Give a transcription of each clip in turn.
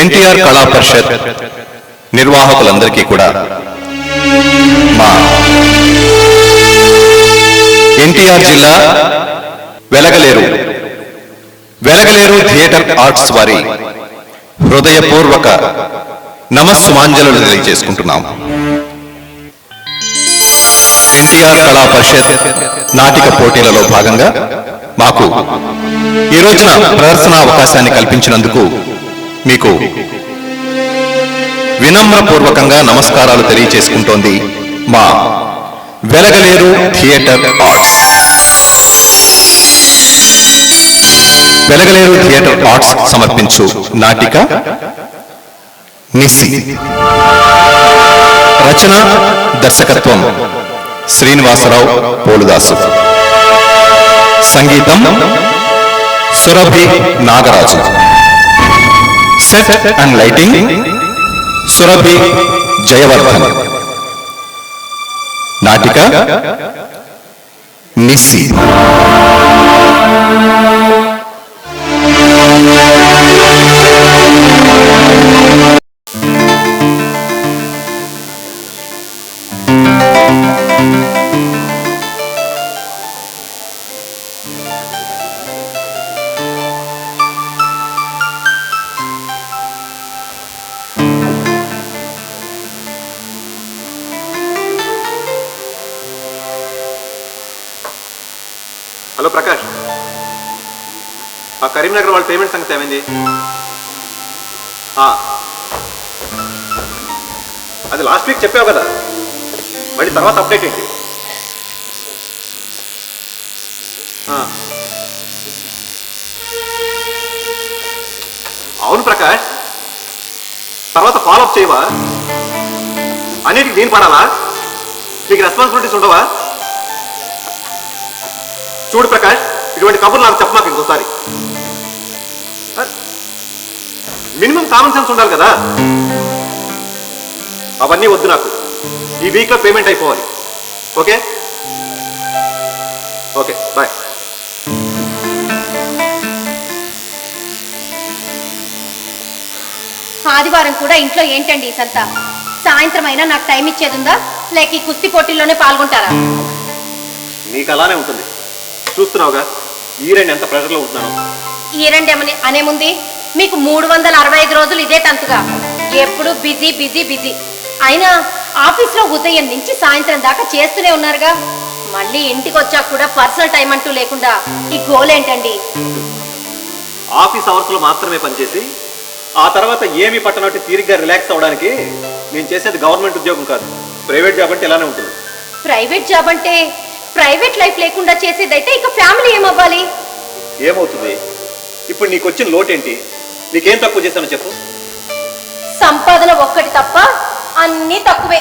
ఎన్టీఆర్ కళా పరిషత్ నిర్వాహకులందరికీ కూడా మా ఎన్టీఆర్ జిల్లా వెలగలేరు థియేటర్ ఆర్ట్స్ వారి హృదయపూర్వక నమస్సుమాంజలు తెలియజేసుకుంటున్నాం. ఎన్టీఆర్ కళా పరిషత్ నాటిక పోటీలలో భాగంగా మాకు ఈ రోజున ప్రదర్శన అవకాశాన్ని కల్పించినందుకు మీకు వినమ్రపూర్వకంగా నమస్కారాలు తెలియజేసుకుంటోంది మా Velagaleru theatre arts. Velagaleru theatre arts సమర్పించు నాటిక నిస్సి. రచన దర్శకత్వం శ్రీనివాసరావు పోలుదాసు. సంగీతం Surabhi Nagaraju. Set and lighting Surabhi Jayavardhan. నాటిక నిస్సి. హలో ప్రకాష్, ఆ కరీంనగర్ వాళ్ళ పేమెంట్ సంగతి ఏమైంది? అది లాస్ట్ వీక్ చెప్పావు కదా, మళ్ళీ తర్వాత అప్డేట్ ఏంటి? అవును ప్రకాష్, తర్వాత ఫాలోఅప్ చేయవా? అన్నిటికి నేను పడాలా? నీకు రెస్పాన్సిబిలిటీస్ ఉండవా? చూడు ప్రకాష్, ఇటువంటి కబుర్లు నాకు చెప్పమాకు ఇంకోసారి. మినిమం కామన్ సెన్స్ ఉండాలి కదా. అవన్నీ వద్దు నాకు. ఈ వీక్లో పేమెంట్ అయిపోవాలి. Okay okay, bye. ఆదివారం కూడా ఇంట్లో ఏంటండి ఈ సంతా? సాయంత్రం అయినా నాకు టైం ఇచ్చేదుందా, లేక ఈ కుస్తీ పోటీల్లోనే పాల్గొంటారా? నీకు అలానే ఉంటుంది, చూస్తున్నావుగా ఈ రెండు ఎంత ప్రెషర్లో ఉంటున్నాను. ఈ రెండు అనేముంది, మీకు 365 రోజులు ఇదే తంతుగా, ఎప్పుడు బిజీ బిజీ బిజీ. అయినా ఆఫీస్లో ఉదయం నుంచి సాయంత్రం దాకా చేస్తూనే ఉన్నారుగా, మళ్ళీ ఇంటికి వచ్చాక కూడా పర్సనల్ టైం అంటూ లేకుండా ఈ గోల్ ఏంటండి? ఆఫీస్ అవర్స్లో మాత్రమే పనిచేసి ఆ తర్వాత ఏమీ పట్టనట్టు తీరిగ్గా రిలాక్స్ అవ్వడానికి నేను చేసేది గవర్నమెంట్ ఉద్యోగం కాదు, ప్రైవేట్ జాబ్ అంటే ఇలానే ఉంటుంది. ప్రైవేట్ జాబ్ అంటే ప్రైవేట్ లైఫ్ లేకుండా చేసేదైతే ఇక ఫ్యామిలీ ఏమవ్వాలి? ఏమవుతుంది? ఇప్పుడు నీకు వచ్చిన లోటేంటి? నీకేం తక్కువ చేశానో చెప్పు. సంపాదన ఒక్కటి తప్ప అన్నీ తక్కువే.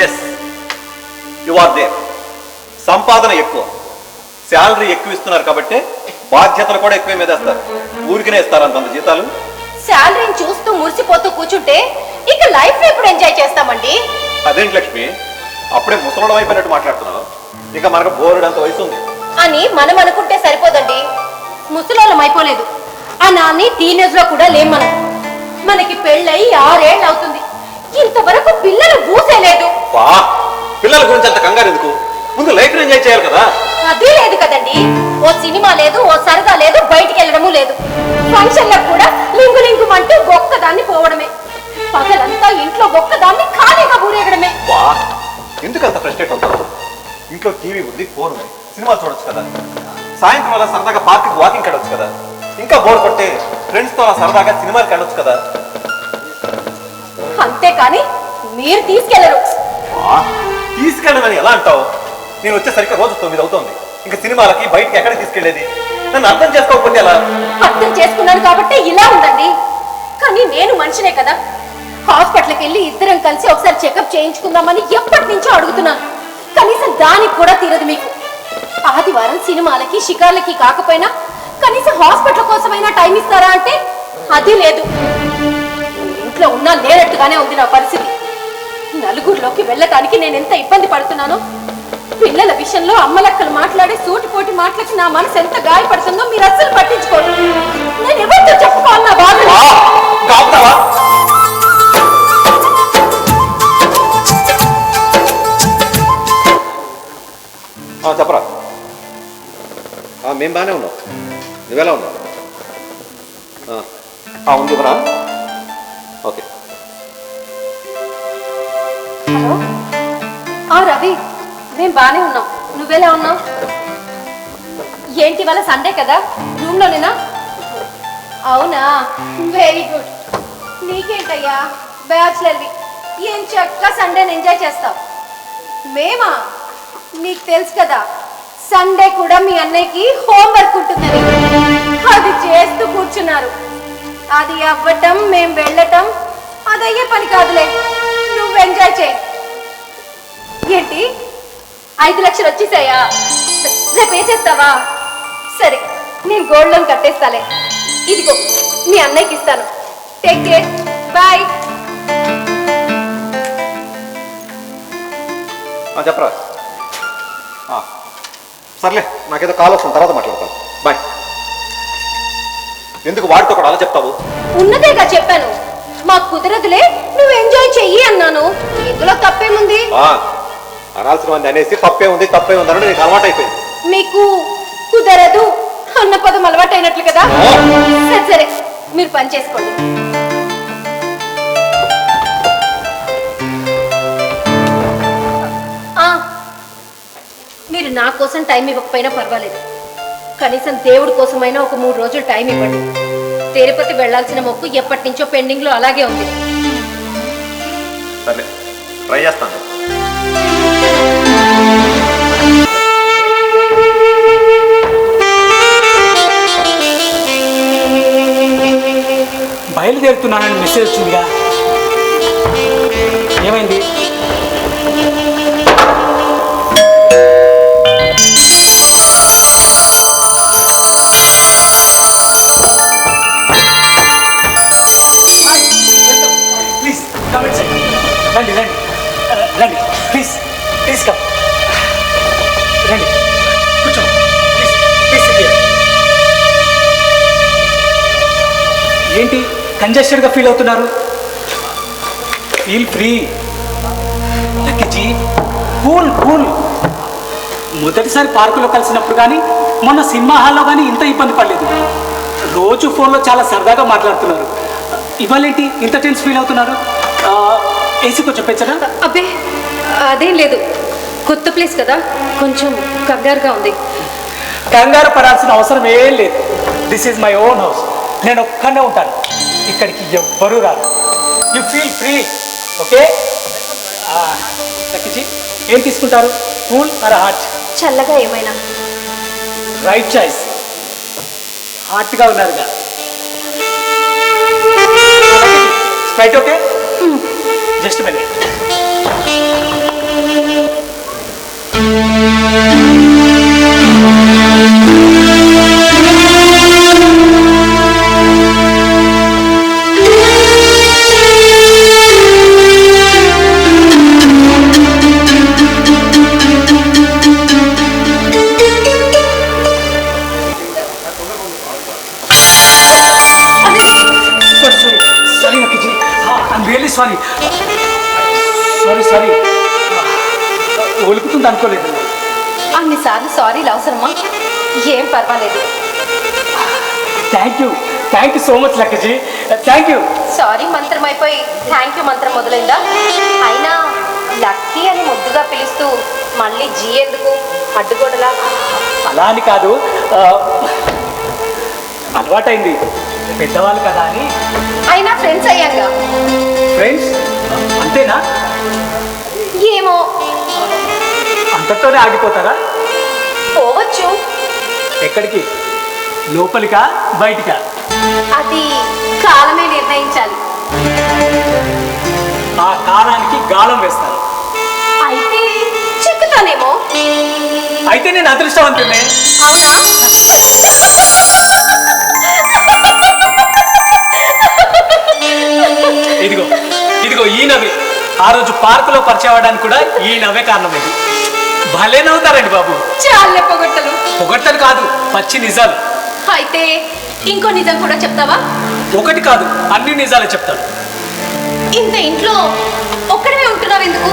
Yes, you are there. సంపాదన ఎక్కువ, శాలరీ ఎక్కువ ఇస్తున్నారు కాబట్టి బాధ్యతలు కూడా ఎక్కువ మీదేస్తారు. ఊరికినే ఇస్తారు అంత జీతాలు. శాలరీని చూస్తూ మురిసిపోతూ కూర్చుంటే ఇక లైఫ్ ఎప్పుడు ఎంజాయ్ చేస్తామండి? అదేంటి లక్ష్మి, అప్పుడే ముసలోడం అయిపోయినట్టు మాట్లాడుతున్నావు? ఇక మనకు బోరుడంత వయసు ఉంది అని మనం అనుకుంటే సరిపోదండి. ముసలోళ్ళం అయిపోలేదు, ఆ నాన్ని టీనేజ్ లో కూడా లేం మనం. మనకి పెళ్ళై 6 ఏళ్ళు అవుతుంది, ఇంతవరకు పిల్లలు ఊసేలేదు. పిల్లల గురించి అంత కంగారు ఎందుకు? ముందు లైఫ్ ఎంజాయ్ చేయాలి కదా. అదే లేదు కదండి, ఓ సినిమా లేదు, ఓ సరదా లేదు, బయటికి వెళ్ళడము లేదు. ఫంక్షన్లకు కూడా లింగు లింగుమంటూ ఒక్కదాన్ని పోవడమే, పగలంతా ఇంట్లో ఒక్కదాన్ని ఖాళీగా ఊరేగడమే. ఎందుకంత ఫ్రస్ట్రేట్ అవుతావు? ఇంట్లో టీవీ ఉంది, ఫోన్ ఉంది, సినిమా చూడొచ్చు కదా. సాయంత్రం అలా సరదాగా పార్క్కి వాకింగ్ వెళ్ళొచ్చు కదా. ఇంకా బోర్ కొట్టే ఫ్రెండ్స్తో అలా సరదాగా సినిమాకి వెళ్ళొచ్చు కదా. అంతేకాని మీరు తీసుకెళ్లరు. తీసుకెళ్ళమని ఎలా అంటావు? నేను వచ్చేసరికి రోజు 9 అవుతుంది. ఇంకా సినిమాలకి బయటికి ఎక్కడ తీసుకెళ్లేది? నన్ను అర్థం చేసుకోకపోతే ఎలా? అర్థం చేసుకున్నాను కాబట్టి ఇలా ఉందండి. కానీ నేను మనిషినే కదా. హాస్పిటల్కి వెళ్ళి ఇద్దరం కలిసి ఒకసారి చెకప్ చేయించుకుందామని ఎప్పటి నుంచో అడుగుతున్నాను. కనీసం దానికి కూడా తీరదు మీకు. ఆదివారం సినిమాలకి షికార్లకి కాకపోయినా కనీసం హాస్పిటల్ కోసమైనా టైం ఇస్తారా అంటే అది లేదు. ఇంట్లో ఉన్నా లేనట్టుగానే ఉంది నా పరిస్థితి. నలుగురిలోకి వెళ్ళటానికి నేను ఎంత ఇబ్బంది పడుతున్నానో పిల్లల విషయంలో అమ్మలక్కలు మాట్లాడే సూటిపోటి మాటలకి నా మనసు ఎంత గాయపడుతుందో మీరు అస్సలు పట్టించుకోరు. నేను ఎవరితో చెప్పుకోవాలి నా బాధ? చెప్పరా. మేము బాగానే ఉన్నావు, నువ్వెలా ఉన్నావు? ఉంది బరా. ఓకే. హలో రవి, మేము బాగానే ఉన్నాం, నువ్వెలా ఉన్నావు? ఏంటి వాళ్ళ సండే కదా, రూమ్లోనేనా? అవునా, వెరీ గుడ్. నీకేంటయ్యా బ్యాచులర్వి, ఏం చక్కగా సండేని ఎంజాయ్ చేస్తావు. మేమా? నీకు తెలుసు కదా సండే కూడా మీ అన్నయ్యకి హోంవర్క్ ఉంటుందని, అది చేస్తూ కూర్చున్నారు. అది అవ్వటం మేం వెళ్ళటం అదయ్యే పని కాదులే. నువ్వు ఎంజాయ్ చేయి. ఏంటి 5 లక్షలు వచ్చేసాయా? రేపు వేసేస్తావా? సరే, నేను గోల్డ్ లోన్ కట్టేస్తాలే. ఇదిగో మీ అన్నయ్యకి ఇస్తాను. Take care, bye. చెప్పరా. సర్లే, నాకేదో కాల్ వస్తుంది, తర్వాత మాట్లాడతాను. బాయ్. ఎందుకు వాడితో కూడా అలా చెప్తావు? ఉన్నదేగా చెప్పాను, మాకు కుదరదులే, నువ్వు ఎంజాయ్ చెయ్యి అన్నాను. ఇందులో తప్పేముంది? అనాల్సిన మంది అనేసి తప్పే ఉంది అని నీకు అలవాటు అయిపోయింది. మీకు కుదరదు అన్న పదం అలవాటు అయినట్లు కదా. సరే సరే, మీరు పని చేసుకోండి. మీరు నా కోసం టైం ఇవ్వకపోయినా పర్వాలేదు, కనీసం దేవుడి కోసమైనా ఒక 3 రోజులు టైం ఇవ్వండి. తిరుపతి వెళ్లాల్సిన మొక్కు ఎప్పటి నుంచో పెండింగ్ లో అలాగే ఉంది. సరే, ట్రై చేస్తాను. బయలుదేరుతున్నానని మెసేజ్ వచ్చిందిగా, ఏమైంది? రండి రండి రండి, ప్లీజ్ ప్లీజ్ కమ్, రండి కూర్చో, ప్లీజ్ ప్లీజ్. ఏంటి కంజెస్టెడ్గా ఫీల్ అవుతున్నారు? Feel free లక్కీజీ, cool cool. మొదటిసారి పార్కులో కలిసినప్పుడు కానీ మొన్న సినిమా హాల్లో కానీ ఇంత ఇబ్బంది పడలేదు. రోజు ఫోన్లో చాలా సరదాగా మాట్లాడుతున్నారు. ఇవాళేంటి ఇంత టెన్స్ ఫీల్ అవుతున్నారు? ఏసీ కొంచెం పెంచరా? అబ్బే అదేం లేదు, కొత్త ప్లేస్ కదా, కొంచెం కంగారుగా ఉంది. కంగారు పడాల్సిన అవసరం ఏం లేదు. This is my own house, నేను ఒక్కనే ఉంటాను, ఇక్కడికి ఎవ్వరూ రారు. You feel free, okay? లక్కీజీ, ఏం తీసుకుంటారు, కూల్ ఆర్ హాట్? చల్లగా ఏమైనా. రైట్ చాయిస్, హాట్గా ఉన్నారుగా. Sprite okay? Just minute. Sorry sorry sorry, ఒలుకుతుంది అనుకోలేదు. అన్నిసార్లు సారీలు అవసరమా? ఏం పర్వాలేదు. Thank you so much లక్కీజీ, thank you. Sorry మంత్రం అయిపోయి థ్యాంక్ యూ మంత్రం మొదలైందా? అయినా లక్కీ అని ముద్దుగా పిలుస్తూ మళ్ళీ జీ ఎందుకు, అడ్డుగోడలా? అలా అని కాదు, అలవాటైంది, పెద్దవాళ్ళు కదా అని. అయినా ఫ్రెండ్స్ అయ్యాక. ఫ్రెండ్స్ అంతేనా? ఏమో, అంతతోనే ఆగిపోతారా? పోవచ్చు. ఎక్కడికి, లోపలికా బయటికా? అది కాలమే నిర్ణయించాలి. ఆ కాలానికి గాలం వేస్తారు. అయితే చిక్కుతానేమో. అయితే నేను అదృష్టవంతున్నే. అవునా? ఇదిగో ఈ నవ్వే ఆ రోజు పార్కులో పరిచయం అవ్వడానికి కూడా ఈ నవ్వే కారణమైంది. భలే నవ్వుతారండి బాబు. చాలే పొగట్టలు. పొగట్టలు కాదు, పచ్చి నిజాలు. అయితే ఇంకో నిజం కూడా చెప్తావా? ఒకటి కాదు, అన్ని నిజాలు చెప్తాను. ఇంత ఇంట్లో ఒక్కడమే ఉంటున్నావు ఎందుకు?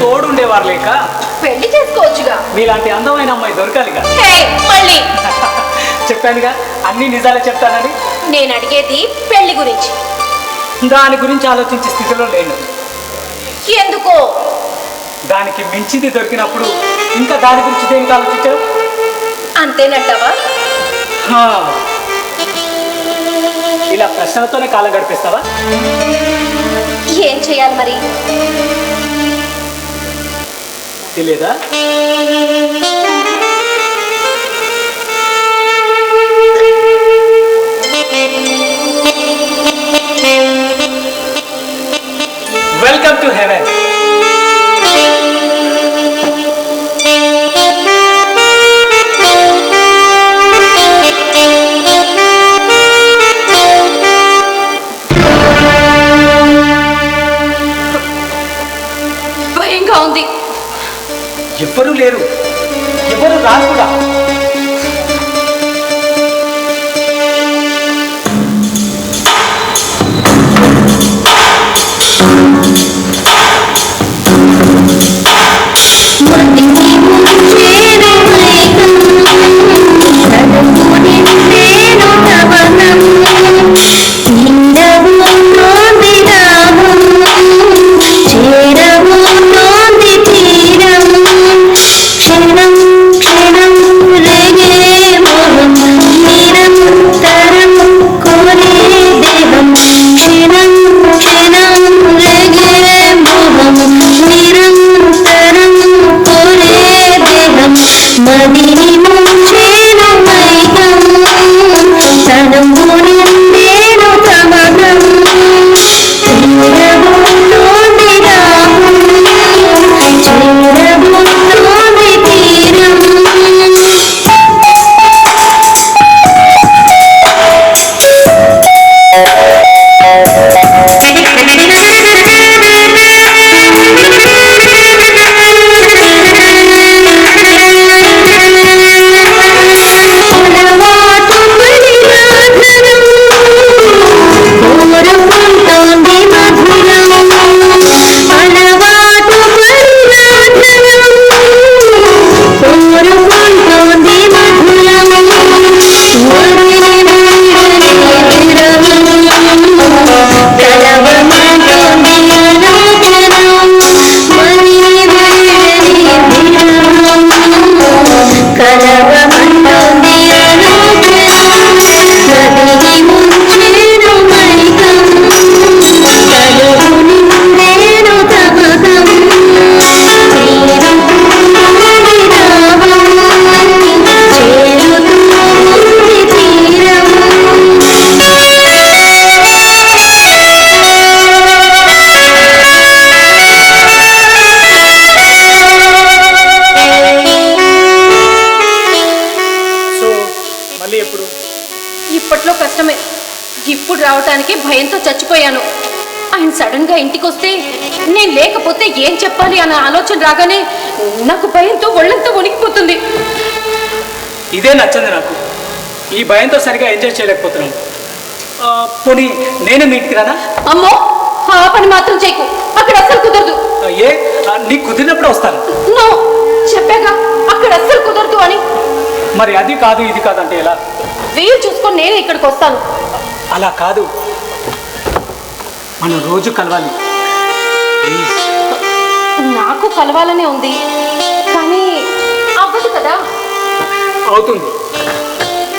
తోడుండేవారు లేక. పెళ్లి చేసుకోవచ్చుగా. మీలాంటి అందమైన అమ్మాయి దొరకాలిగా. మళ్ళీ చెప్పానుగా అన్ని నిజాలే చెప్తానని. నేను అడిగేది పెళ్లి గురించి. దాని గురించి ఆలోచించే స్థితిలో లేను. ఎందుకో? దానికి మించింది దొరికినప్పుడు ఇంకా దాని గురించి దేనికి ఆలోచించావు? అంతేనంటావా? ఇలా ప్రశ్నలతోనే కాలం గడిపిస్తావా? ఏం చేయాలి మరి? తెలియదా? Welcome to heaven. భయంగా ఉంది. ఎవ్వరూ లేరు, ఎవరు రాను కూడా. ఇప్పట్లో కష్టమే. ఇప్పుడు రావటానికి భయంతో చచ్చిపోయాను. ఆయన సడన్ గా ఇంటికి వస్తే నేను లేకపోతే ఏం చెప్పాలి అన్న ఆలోచన రాగానే నాకు భయంతో ఒళ్ళంతా వణికిపోతుంది. ఇదే నచ్చింది నాకు. ఈ భయంతో సరిగా ఎంజాయ్ చేయలేకపోతున్నాను. పోనీ నేనే మీ ఇంటికి రానా? అమ్మో, ఆ పని మాత్రం చేయకు. అక్కడ అస్సలు కుదరదు. ఏ, నీకు కుదిరినప్పుడు వస్తాను. నో, చెప్పాగా అక్కడ అస్సలు కుదరదు అని. మరి అది కాదు ఇది కాదు అంటే ఎలా? వీలు చూసుకొని నేనే ఇక్కడికి వస్తాను. అలా కాదు, మనం రోజు కలవాలి. ప్లీజ్. నాకు కలవాలనే ఉంది, కానీ అవ్వదు కదా. అవుతుంది.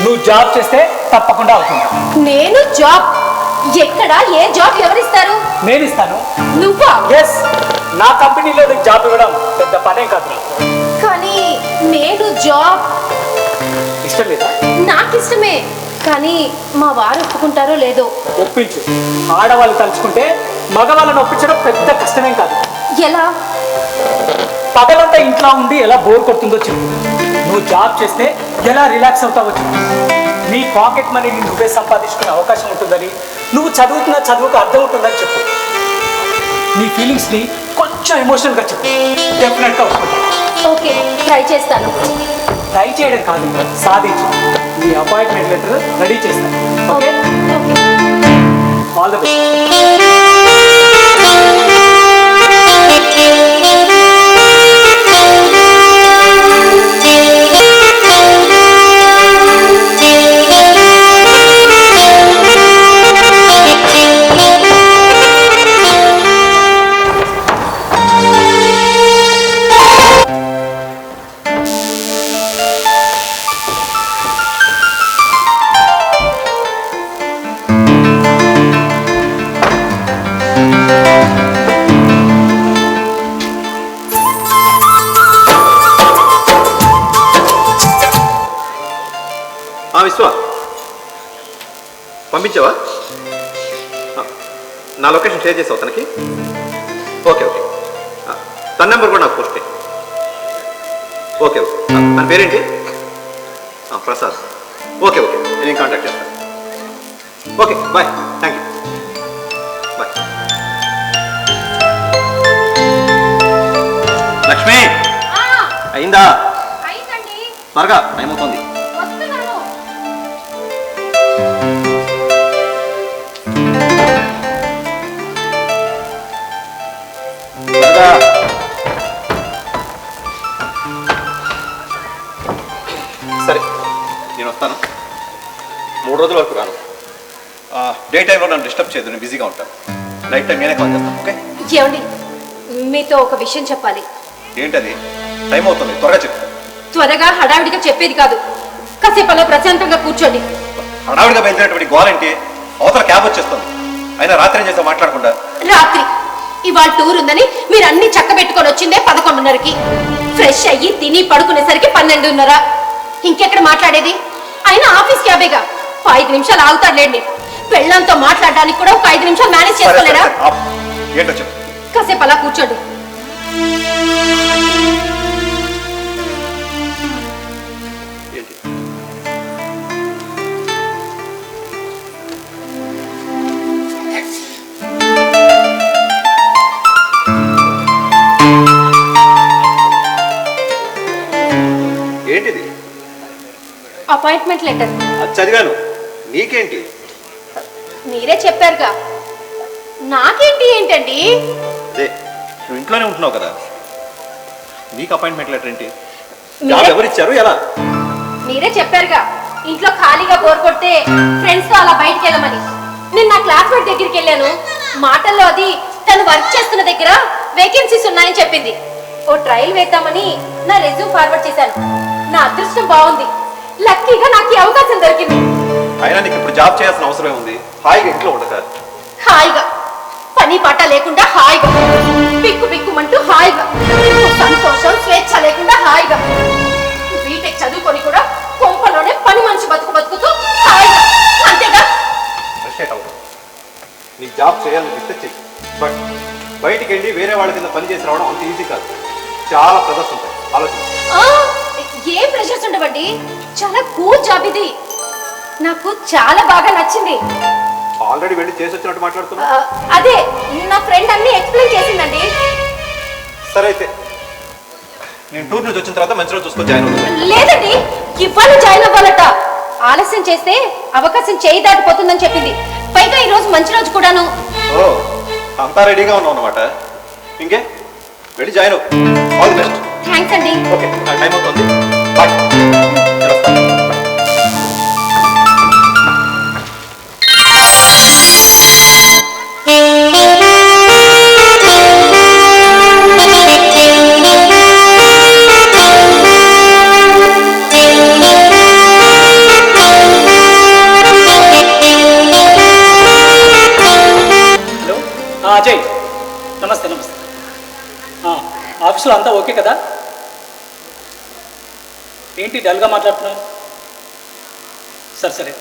నువ్వు జాబ్ చేస్తే తప్పకుండా అవుతుంది. నేను జాబ్? ఎక్కడ? ఏ జాబ్ ఎవరిస్తారు? నేను ఇస్తాను. నువ్వా? ఎస్, నా కంపెనీలో నీకు జాబ్ ఇవ్వడం పెద్ద పనే కాదు. కానీ నేను జాబ్ ఇష్టం లేదా? నాకు ఇష్టమే, కానీ మా వారు ఒప్పుకుంటారో లేదో. ఒప్పించు. ఆడవాళ్ళు తలుచుకుంటే మగవాళ్ళని ఒప్పించడం పెద్ద కష్టమేం కాదు. ఎలా? పగలంతా ఇంట్లో ఉండి ఎలా బోర్ కొడుతుందో చెప్పు. నువ్వు జాబ్ చేస్తే ఎలా రిలాక్స్ అవుతావో చెప్పు. నీ పాకెట్ మనీని నువ్వే సంపాదించుకునే అవకాశం ఉంటుందని, నువ్వు చదువుతున్న చదువుకు అర్థం ఉంటుందని చెప్పు. నీ ఫీలింగ్స్ని కొంచెం ఎమోషనల్గా చెప్పు. డెఫినెట్గా ఒప్పుకుంటాను. ఓకే, ట్రై చేస్తాను. ట్రై చేయడం కాదు, సాధించు. నీ అపాయింట్మెంట్ లెటర్ రెడీ చేస్తాను. Okay, okay. All the best. విశ్వ, పంపించావా? నా లొకేషన్ షేర్ చేసావు తనకి? ఓకే ఓకే, తన నెంబర్ కూడా నాకు పోస్ట్ చేయి. ఓకే ఓకే, తన పేరేంటి? ప్రసాద్. ఓకే ఓకే, నేను కాంటాక్ట్ చేస్తాను. Okay, bye. Thank you, bye. Lakshmi, అయిందా? త్వరగా, టైం అవుతుంది. సరే, నేను వస్తాను. 3 రోజుల వరకు రాను. డే టైంలో నన్ను డిస్టర్బ్ చేయదు, నేను బిజీగా ఉంటాను. నైట్ టైం నేనే కాల్ చేస్తాను. ఓకే? ఏమండి, మీతో ఒక విషయం చెప్పాలి. ఏంటది? టైం అవుతుంది, త్వరగా చెప్పు. త్వరగా హడావిడిగా చెప్పేది కాదు, కాసేపు అలా ప్రశాంతంగా కూర్చోండి. హడావిడిగా బయలుదేరేటువంటి గోల్ ఏంటి? అవతల క్యాబ్ వచ్చేస్తుంది. అయినా రాత్రి ఏం చేస్తావు మాట్లాడకుండా? రాత్రి ఇవాళ టూర్ ఉందని మీరు అన్ని చక్క పెట్టుకొని వచ్చిందే 11:30కి. ఫ్రెష్ అయ్యి తిని పడుకునేసరికి 12:30. ఇంకెక్కడ మాట్లాడేది? అయినా ఆఫీస్ క్యాబేగా, 5 నిమిషాలు ఆగుతాడులేండి. పెళ్ళంతో మాట్లాడడానికి కూడా ఒక 5 నిమిషాలు మేనేజ్ చేసుకోలేడా? ఏంటో చెప్పు. కాసేపు అలా కూర్చోండి. ఏంటి? ఏంటిది? Appointment letter. అది చదివాను, నీకేంటి? మీరే చెప్పారుగా, నాకేంటి ఏంటండి? అదే, నువ్వు ఇంట్లోనే ఉంటున్నావు కదా, నీకు అపాయింట్మెంట్ లెటర్ ఏంటి? మీరే- ఎవరిచ్చారు? ఎలా? మీరే చెప్పారుగా, ఇంట్లో ఖాళీగా బోర్ కొడితే ఫ్రెండ్స్ తో అలా బయటికి వెళ్ళమని. నేను నా క్లాస్మేట్ దగ్గరికి వెళ్ళాను. మాటల్లో అది తను వర్క్ చేస్తున్న దగ్గర వేకెన్సీస్ ఉన్నాయని చెప్పింది. ఓ ట్రయల్ వేద్దామని నా రెజ్యూమ్ ఫార్వర్డ్ చేశాను. నా అదృష్టం బాగుంది, లక్కీగా నాకు ఈ అవకాశం దొరికింది. అయినా నీకు ఇప్పుడు జాబ్ చేయాల్సిన అవసరం ఉంది. హాయిగా ఇంట్లో ఉండక. హాయిగా, పని పాట లేకుండా హాయిగా, పిక్కు పిక్కుమంటూ హాయిగా, సంతోషం స్వేచ్ఛ లేకుండా హాయిగా, బీటెక్ చదువుకొని కూడా కొంపలోనే పని మనిషి బతుకుతూ హాయిగా, అంతేగా? ఫ్రస్ట్రేట్ అవుతావు. నీకు జాబ్ చేయాలనిపిస్తే చెయ్యి, బట్ బయటికి వెళ్ళి వేరే వాళ్ళ కింద పని చేసి రావడం అంత ఈజీ కాదు. చాలా ప్రెజర్స్ ఉంటాయి, ఆలోచించు. ఏం ప్రెషర్స్ ఉండవండి, చాలా కూల్ జాబ్ ఇది. నాకు చాలా బాగా నచ్చింది. ఆల్రెడీ వెళ్ళి చేసి వచ్చినట్టు మాట్లాడుతున్నా. అదే నా ఫ్రెండ్ అన్ని ఎక్స్ప్లెయిన్ చేసిందండి. సరే అయితే నేను టూర్ నుంచి వచ్చిన తర్వాత మంచి రోజు చూసుకొని జాయిన్ అవుతాను. లేదండి, ఇవాళ జాయిన్ అవ్వాలట. ఆలస్యం చేస్తే అవకాశం చేయి దాటిపోతుందని చెప్పింది. పైగా ఈ రోజు మంచి రోజు కూడాను. ఓ, అంతా రెడీగా ఉన్నావు అన్నమాట. ఇంకే, వెళ్ళి జాయిన్ అవ్వు. All the best. థ్యాంక్స్ అండి. ఓకే, నా టైం అవుతుంది. బాయ్. అజయ్, నమస్తే. నమస్తే. ఆఫీస్లో అంతా ఓకే కదా? ఏంటి డల్గా మాట్లాడుతున్నావు? సరే.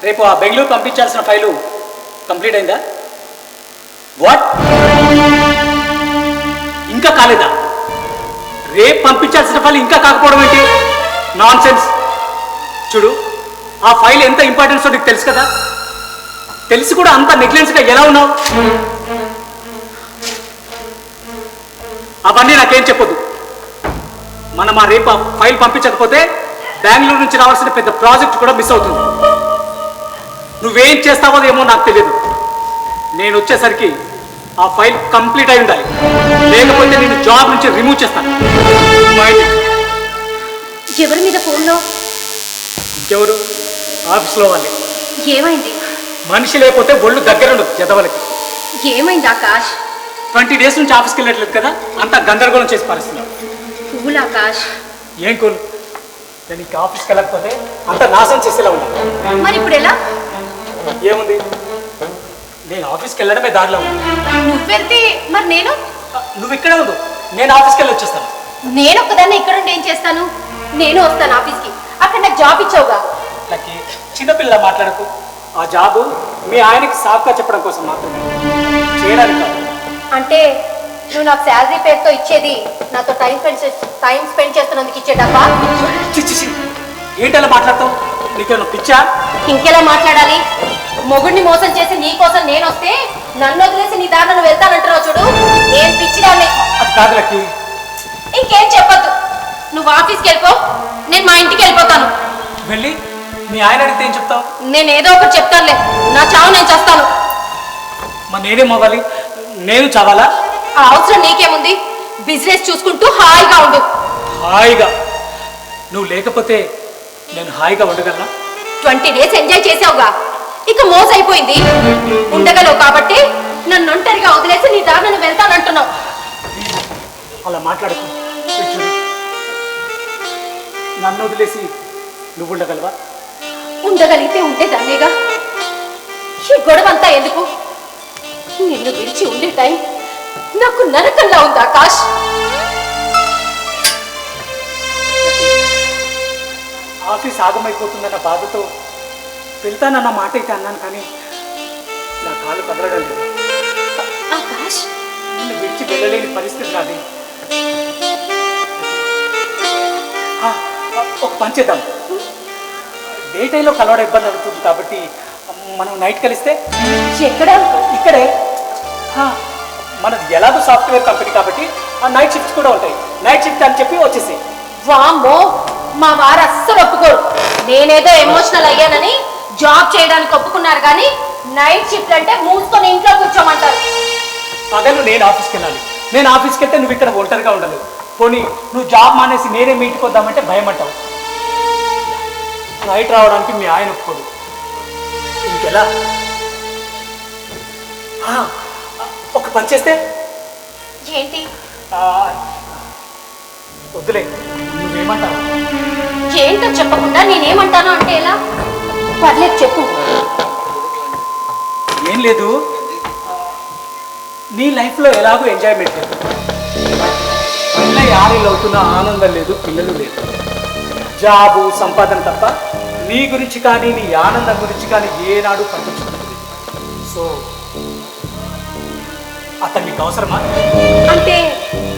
రేపు ఆ బెంగళూరు పంపించాల్సిన ఫైలు కంప్లీట్ అయిందా? వాట్, ఇంకా కాలేదా? రేపు పంపించాల్సిన ఫైల్ ఇంకా కాకపోవడం ఏంటి? Non sense. చూడు, ఆ ఫైల్ ఎంత ఇంపార్టెన్సో నీకు తెలుసు కదా. తెలిసి కూడా అంత నెగ్లెన్స్గా ఎలా ఉన్నావు? అవన్నీ నాకేం చెప్పొద్దు. మనం ఆ రేపు ఫైల్ పంపించకపోతే బెంగళూరు నుంచి రావాల్సిన పెద్ద ప్రాజెక్ట్ కూడా మిస్ అవుతుంది. నువ్వేం చేస్తావో ఏమో నాకు తెలియదు. నేను వచ్చేసరికి ఆ ఫైల్ కంప్లీట్ అయి ఉండాలి, లేకపోతే నేను జాబ్ నుంచి రిమూవ్ చేస్తాను. ఎవరి మీద ఫోన్లో? ఇంకెవరు? ఆఫీస్లో వాళ్ళే. ఏమైంది? మనిషి లేకపోతే ఒళ్ళు దగ్గర ఉండదు జతవలకి. ఏమైంది ఆకాష్? 20 డేస్ నుంచి ఆఫీస్కి వెళ్ళట్లేదు కదా, అంతా గందరగోళం చేసి పరిస్థితున్నారు. కూల్ ఆకాష్. ఏం కూల్? నేను ఇంకా ఆఫీస్కి వెళ్ళకపోతే అంత నాశనం చేసేలా ఉన్నాను. మరి ఇప్పుడు ఎలా? ఏముంది, నేను ఆఫీస్కి వెళ్ళడమే దారిలో ఉంది. నువ్వెళ్తే మరి నేను? నువ్వు ఇక్కడే ఉండు, నేను ఆఫీస్కి వెళ్ళి వచ్చేస్తాను. నేను ఒక్కదాన్ని ఇక్కడ ఉండి ఏం చేస్తాను? నేను వస్తాను ఆఫీస్కి. అక్కడ నాకు జాబ్ ఇచ్చావుగా. నాకు చిన్నపిల్ల మాట్లాడకు. ఆ జాబు మీ ఆయనకి సాఫ్గా చెప్పడం కోసం మాత్రమే, చేయడానికి కాదు. అంటే నువ్వు నాకు శాలరీ పేరుతో ఇచ్చేది నాతో టైం స్పెండ్ చేస్తున్నందుకు ఇచ్చేటప్ప? ఏంటలా మాట్లాడతావు? నీకేమన్నా పిచ్చా? ఇంకెలా మాట్లాడాలి? మొగుడిని మోసం చేసి నీ కోసం నేను వస్తే నన్ను వదిలేసి నీ దారిలో నువ్వు వెళ్తానంటున్నావు చూడు, ఏం పిచ్చిదాన్ని. అది కాదు లక్కి. ఇంకేం చెప్పొద్దు. నువ్వు ఆఫీస్కి వెళ్ళిపో, నేను మా ఇంటికి వెళ్ళిపోతాను. వెళ్ళి మీ ఆయన అడిగితే ఏం చెప్తావు? నేను ఏదో ఒకటి చెప్తానులే. నా చావు నేను చేస్తాను. మరి నేనేం అవ్వాలి? నేను చావాలా? ఆ అవసరం నీకేముంది? బిజినెస్ చూసుకుంటూ హాయిగా ఉండు. హాయిగా? నువ్వు లేకపోతే నేను హాయిగా ఉండగలనా? 20 డేస్ ఎంజాయ్ చేసావుగా, ఇక మోసైపోయింది. ఉండగలవు కాబట్టి నన్ను ఒంటరిగా వదిలేసి నీ దారిలో నువ్వు వెళ్తానంటున్నావు. అలా మాట్లాడుకో. చూడు, నన్ను వదిలేసి నువ్వు ఉండగలవా? ఉండగలిగితే ఉండేదాన్నేగా. ఈ గొడవ అంతా ఎందుకు? నిన్ను విడిచి ఉండే టైం నాకు నరకంలా ఉంది ఆకాష్. ఆఫీస్ ఆగమైపోతుందన్న బాధతో వెళ్తానన్న మాట అయితే అన్నాను, కానీ నా కాలు కదలడం లేదు. ఆకాష్, నిన్ను విడిచి వెళ్ళలేని పరిస్థితి నాది. ఒక పని చేద్దాం. డే టైంలో కలవడం ఇబ్బంది అవుతుంది కాబట్టి మనం నైట్ కలిస్తే. ఎక్కడ? ఇక్కడే. మనది ఎలాగో సాఫ్ట్వేర్ కంపెనీ కాబట్టి ఆ నైట్ షిఫ్ట్స్ కూడా ఉంటాయి. నైట్ షిఫ్ట్ అని చెప్పి వచ్చేసి. వామ్మో, మా వారు అస్సలు ఒప్పుకోరు. నేనేదో ఎమోషనల్ అయ్యానని జాబ్ చేయడానికి ఒప్పుకున్నారు, కానీ నైట్ షిఫ్ట్ అంటే మూసుకొని ఇంట్లో కూర్చోమంటారు. పగలు నేను ఆఫీస్కి వెళ్ళాలి. నేను ఆఫీస్కి వెళ్తే నువ్వు ఇక్కడ ఒంటరిగా ఉండలేవు. పోనీ నువ్వు జాబ్ మానేసి నేనే మీ ఇంటికి వద్దామంటే భయం అంటావు. నైట్ రావడానికి మీ ఆయన ఒప్పుకోడు. ఇంకెలా? ఒక పని చేస్తే. ఏంటి? వద్దులే, నువ్వేమంటావు? ఏంటో చెప్పకుండా నేనేమంటాను అంటే ఎలా? పర్లేదు చెప్పు. ఏం లేదు, నీ లైఫ్లో ఎలాగో ఎంజాయ్మెంట్ లేదు. పిల్ల 6 ఏళ్ళు అవుతున్నా ఆనందం లేదు, పిల్లలు లేదు. జాబు సంపాదన తప్ప నీ గురించి కానీ నీ ఆనందం గురించి కానీ ఏనాడు పట్టించుకుంటుంది. సో అతను నీకు అవసరమా? అంటే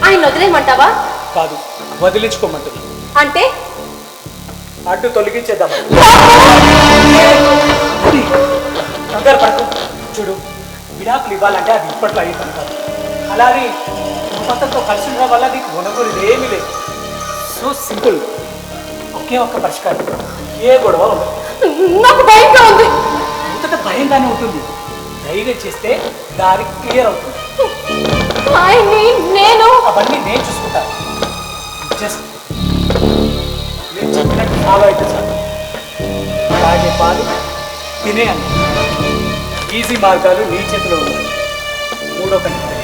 ఆయన వదిలేయమంటావా? కాదు, వదిలించుకోమంటున్నా. అంటే అడ్డు తొలగించేద్దామా? కంగారు పడుతూ చూడు, విడాకులు ఇవ్వాలంటే అది ఇప్పట్లో అయ్యి పని కాదు. అలాగే అతనితో కలిసి ఉండడం వల్ల నీకు గుణగులు ఏమీ లేదు. సో సింపుల్, ఒకే ఒక్క పరిష్కారం. ఏ గొడవ ఉండదు. నాకు భయంగా ఉంది. మొదట భయంగానే ఉంటుంది, ధైర్యం చేస్తే దారి క్లియర్ అవుతుంది. నేను అవన్నీ నేను చూసుకుంటాను. జస్ట్ నేను చెప్పినట్టు ఫాలో అయితే చాలు. తాగే పాలు, తినే అన్నం, ఈజీ మార్గాలు నీ చేతిలో ఉన్నాయి. మూడో కంటే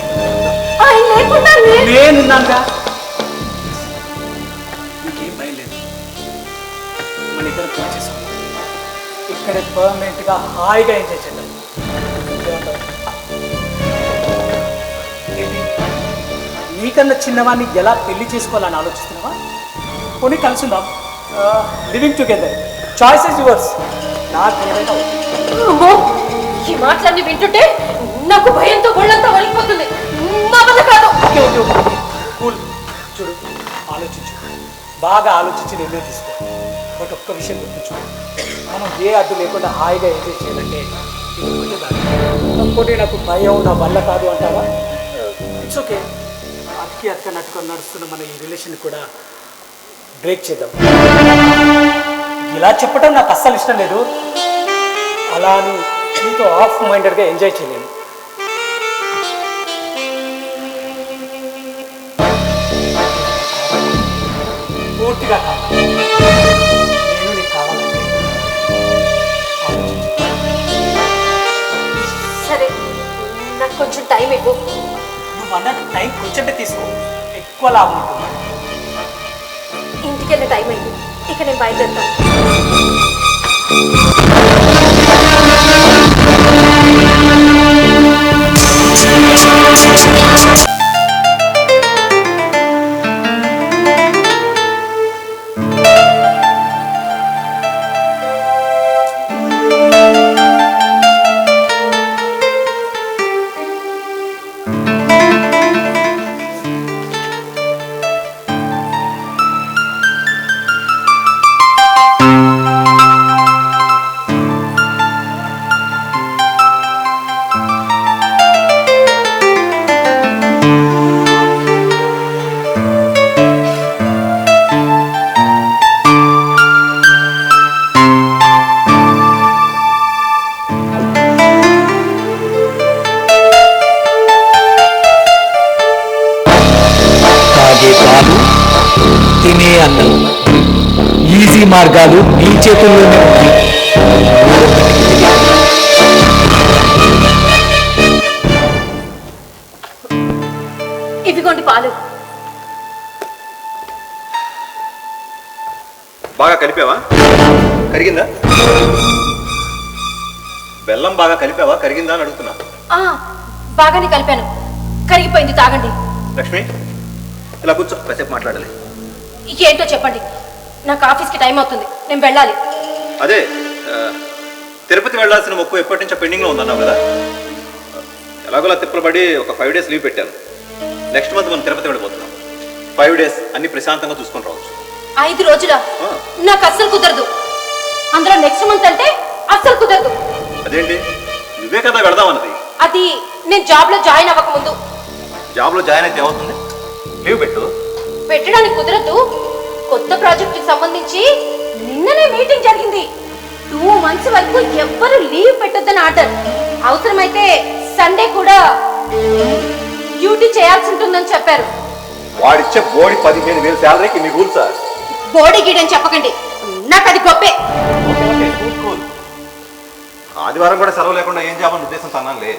నేనున్నానుగా. నీకేం భయం లేదు. మన ఇద్దరు ప్లాన్ చేసుకున్నాం. ఇక్కడ పర్మనెంట్గా హాయిగా ఎంజాయ్ చేద్దాం. నీకన్నా చిన్నవాడిని ఎలా పెళ్లి చేసుకోవాలని ఆలోచిస్తున్నావా? కొన్ని కలుసుందాం. Living together. Choice is yours. నాకు ఏమైనా ఈ మాటలన్నీ వింటుంటే నాకు భయంతో ఒళ్ళంతా వణికిపోతుంది. నా వల్ల కాదు. కూల్. చూడు, ఆలోచించు, బాగా ఆలోచించి నిర్ణయం తీసుకో. బట్ ఒక్క విషయం గుర్తుంచు, మనం ఏ అడ్డు లేకుండా హాయిగా ఎంజాయ్ చేయాలంటే ఇంకోటి నాకు భయం, నా వల్ల కాదు అంటావా? It's okay. అతికి అతిక నట్టుకొని నడుస్తున్న మన ఈ రిలేషన్ కూడా బ్రేక్ చేద్దాం. ఇలా చెప్పడం నాకు అస్సలు ఇష్టం లేదు. అలా అని నీతో ఆఫ్ మైండెడ్గా ఎంజాయ్ చేయలేను. పూర్తిగా కావాలి. నేను నీకు కావాలంటే సరే, నాకు కొంచెం టైం ఇవ్వు. నువ్వు అన్నట్టు టైం కొంచెంటే తీసుకో, ఎక్కువ లాభం ఉంటుంది. ఇంటికి వెళ్ళే టైం అయింది, ఇక నేను బయలుదేరుతాను. తినే అన్నం ఈజీ మార్గాలు నీ చేతుల్లోనే ఉంది. ఇవిగోండి పాలు. బాగా కలిపావా? కరిగిందా? బెల్లం బాగా కలిపావా? కరిగిందా అని అడుగుతున్నా. బాగానే కలిపాను, కరిగిపోయింది. తాగండి. లక్ష్మి, ఇలా కూర్చో, కాసేపు మాట్లాడాలి. ఏంటో చెప్పండి. నాకు ఆఫీస్కి టైం అవుతుంది, నేను వెళ్ళాలి. అదే తిరుపతి వెళ్ళాల్సిన మొక్కు ఎప్పటి నుంచో పెండింగ్లో ఉందన్నావు కదా. ఎలాగోలా తిప్పలు పడి ఒక 5 days లీవ్ పెట్టాను. నెక్స్ట్ మంత్ మనం తిరుపతి వెళ్ళిపోతున్నాం. 5 days అన్ని ప్రశాంతంగా చూసుకొని రావచ్చు. 5 రోజులా? నాకు అస్సలు కుదరదు. అందులో నెక్స్ట్ మంత్ అంటే అస్సలు కుదరదు. అదేంటి, నువ్వే కదా వెళదామన్నది. అది నేను జాబ్లో జాయిన్ అవ్వక ముందు. జాబ్లో జాయిన్ అయితే ఏమవుతుంది? లీవ్ పెట్టడానికి కుదరదు. కొత్త ప్రాజెక్టుకి సంబంధించి నిన్ననే మీటింగ్ జరిగింది. 2 months వరకు ఎవ్వరు లీవ్ పెట్టొద్దని ఆర్డర్. అవసరమైతే సండే కూడా డ్యూటీ చేయాల్సి ఉంటుందని చెప్పారు. వాడిచ్చే బోడి 15,000 శాలరీకి మీ రూల్ సార్. బోడీ గీడని చెప్పకండి, నాకు అది గొప్పే. ఆదివారం కూడా సెలవు లేకుండా ఏం చేయాలని ఉద్దేశం అన్నానులే.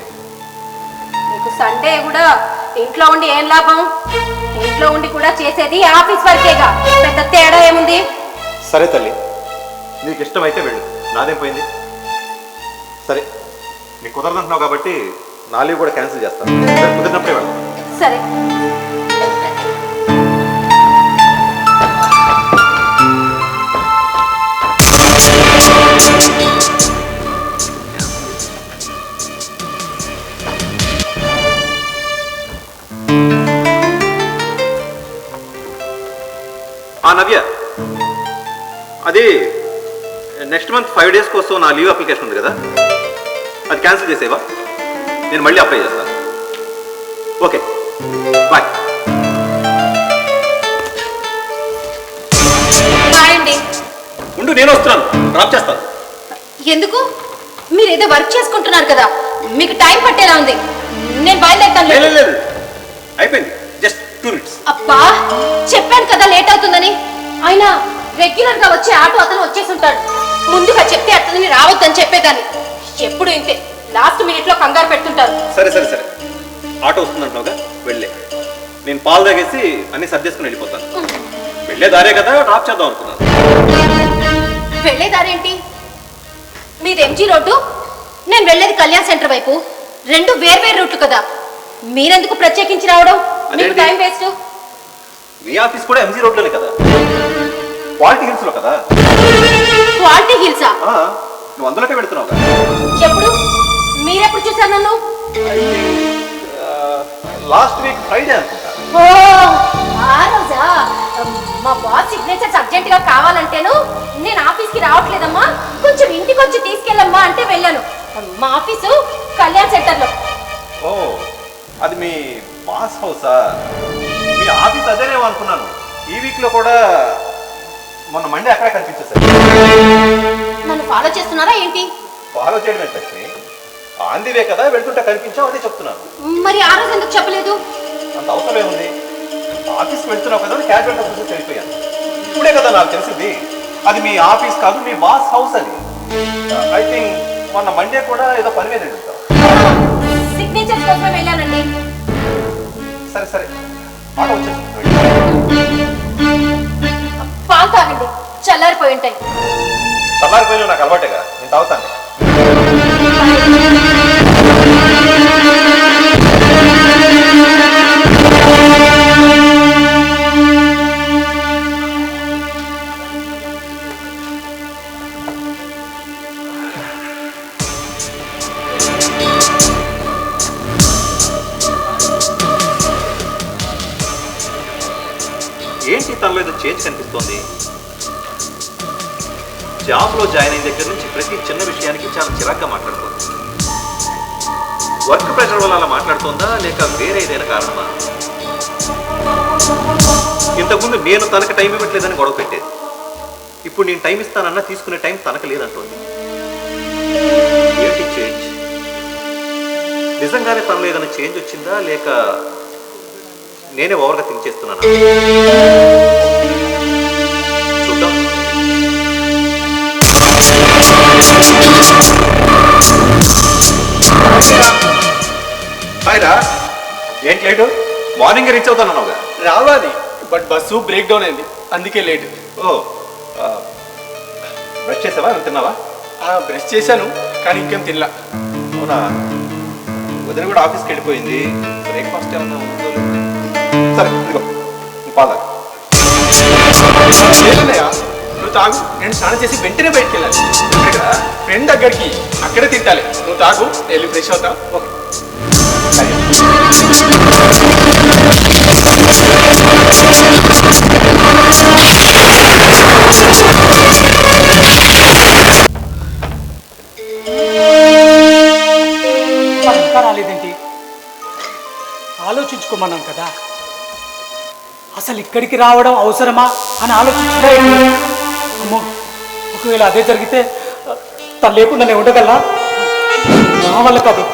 మీకు సండే కూడా ఇంట్లో ఉండి ఏం లాభం? ఇంట్లో ఉండి కూడా చేసేది ఆఫీస్ వర్కేగా, పెద్ద తేడా ఏముంది? సరే తల్లి, నీకు ఇష్టమైతే వెళ్ళు, నాదేం పోయింది. సరే, నీకు కుదరదంటున్నావు కాబట్టి నా లీవ్ కూడా క్యాన్సిల్ చేస్తాను. కుదిరినప్పుడే వెళ్తాను. సరే. నవ్య, అది నెక్స్ట్ మంత్ 5 days కోసం నా లీవ్ అప్లికేషన్ ఉంది కదా, అది క్యాన్సిల్ చేసేవా? నేను మళ్ళీ అప్లై చేస్తాను. Okay, bye. ఉండు, నేను వస్తున్నాను, డ్రాప్ చేస్తాను. ఎందుకు? మీరు ఏదో వర్క్ చేసుకుంటున్నారు కదా, మీకు టైం పట్టేలా ఉంది. నేను బయలుదేరుతాను. లేదు, అయిపోయింది, జస్ట్ 2 minutes. అబ్బా, చెప్పాను కదా లేట్ అవుతుందని. అయినా రెగ్యులర్ గా వచ్చే ఆటో అతను వచ్చేసి ఉంటాడు. ముందుగా చెప్తే అతన్ని రావద్దని చెప్పేదాన్ని. ఎప్పుడు ఇంతే, లాస్ట్ మినిట్ లో కంగారు పెడుతుంటారు. సరే, ఆటో వస్తుందంటున్నావుగా, వెళ్ళే. నేను పాలు తాగేసి అన్ని సర్దేసుకుని వెళ్ళిపోతాను. వెళ్ళే దారే కదా, డ్రాప్ చేద్దాం అనుకున్నాను. వెళ్ళే దారేంటి? మీది ఎంజీ రోడ్డు, నేను వెళ్ళేది కళ్యాణ్ సెంటర్ వైపు. 2 వేర్వేరు రూట్లు కదా, మీరెందుకు ప్రత్యేకించి రావడం? మీకు టైం వేస్ట్. మీ ఆఫీస్ కూడా ఎంజీ రోడ్లోనే కదా, క్వాలిటీ హిల్స్ లో కదా. క్వాలిటీ హిల్సా? నువ్వు అందులోకే వెళ్తున్నావు కదా. ఎప్పుడు? మీరెప్పుడు చూసారు నన్ను? లాస్ట్ వీక్ ఫ్రైడే అనుకుంటా. ఓ, ఆ రోజా? మా బాస్ సిగ్నేచర్స్ అర్జెంట్ గా కావాలంటేను నేను ఆఫీస్కి రావట్లేదమ్మా, కొంచెం ఇంటికి వచ్చి తీసుకెళ్ళమ్మా అంటే వెళ్ళాను. మా ఆఫీసు కళ్యాణ్ సెంటర్ లో. ఓ, అది మీ బాస్ హౌసా? మీ ఆఫీస్ అదేనేమో అనుకున్నాను. ఈ వీక్ లో కూడా మొన్న మండే అక్కడ కనిపించేసారు. నన్ను ఫాలో చేస్తున్నారా ఏంటి? ఫాలో చేయడం ఏంటి లక్ష్మి? ఆందివే కదా, వెళ్తుంటే కనిపించావు, అదే చెప్తున్నాను. మరి ఆ రోజు ఎందుకు చెప్పలేదు? అంత అవసరం ఏముంది? ఆఫీస్కి వెళ్తున్నావు కదా అని క్యాజువల్గా చూసి వెళ్ళిపోయాను. ఇప్పుడే కదా నాకు తెలిసింది అది మీ ఆఫీస్ కాదు, మీ బాస్ హౌస్ అని. ఐ థింక్ మొన్న మండే కూడా ఏదో పని మీద వెళ్తావు. సిగ్నేచర్స్ కోసం వెళ్ళానండి. సరే సరే, ఆట వచ్చేసి పాలు తాగండి, చల్లారిపోయి ఉంటాయి. చల్లారిపోయిన నాకు అలవాటే కదా, నేను తాగుతాను. ఏంటి తనలో ఏదో చేంజ్ కనిపిస్తోంది? జాబ్లో జాయిన్ అయిన దగ్గర నుంచి ప్రతి చిన్న విషయానికి చాలా చిరాగ్గా మాట్లాడుతోంది. వర్క్ ప్రెషర్ వల్ల అలా మాట్లాడుతోందా, లేక వేరే ఏదైనా కారణమా? ఇంతకుముందు నేను తనకు టైం ఇవ్వట్లేదని గొడవ పెట్టేది. ఇప్పుడు నేను టైం ఇస్తానన్నా తీసుకునే టైం తనకు లేదంటోంది. ఏంటి చేంజ్? నిజంగానే తనలో ఏదైనా చేంజ్ వచ్చిందా, లేక నేనే ఓవర్గా థింక్ చేస్తున్నానా? చూద్దాం. హాయ్ రా, ఏంటి లేటు? Morning reach అవుతానన్నావుగా. రావాలి, బట్ బస్సు బ్రేక్ డౌన్ అయింది, అందుకే లేట్. ఓ, బ్రష్ చేసావా, తిన్నావా? బ్రష్ చేశాను కానీ ఇంకేం తినలా. అవునా? వదిన కూడా ఆఫీస్కి వెళ్ళిపోయింది. బ్రేక్ఫాస్ట్ ఏమన్నా ఉందో లేదో. సరే ఇదిగో పాలు. లేదన్నయ్య, నువ్వు తాగు, నేను స్నానం చేసి వెంటనే బయటికి వెళ్ళాలి. ఫ్రెండ్ దగ్గరికి, అక్కడే తింటాలి. నువ్వు తాగు, వెళ్ళి ఫ్రెష్ అవుతా. ఓకే. ఇంకా రాలేదేంటి? ఆలోచించుకోమన్నాను కదా. అసలు ఇక్కడికి రావడం అవసరమా అని ఆలోచించుకో. అమ్మో, ఒకవేళ అదే జరిగితే తను లేకుండా నేను ఉండగలనా? నా వల్ల కాదు.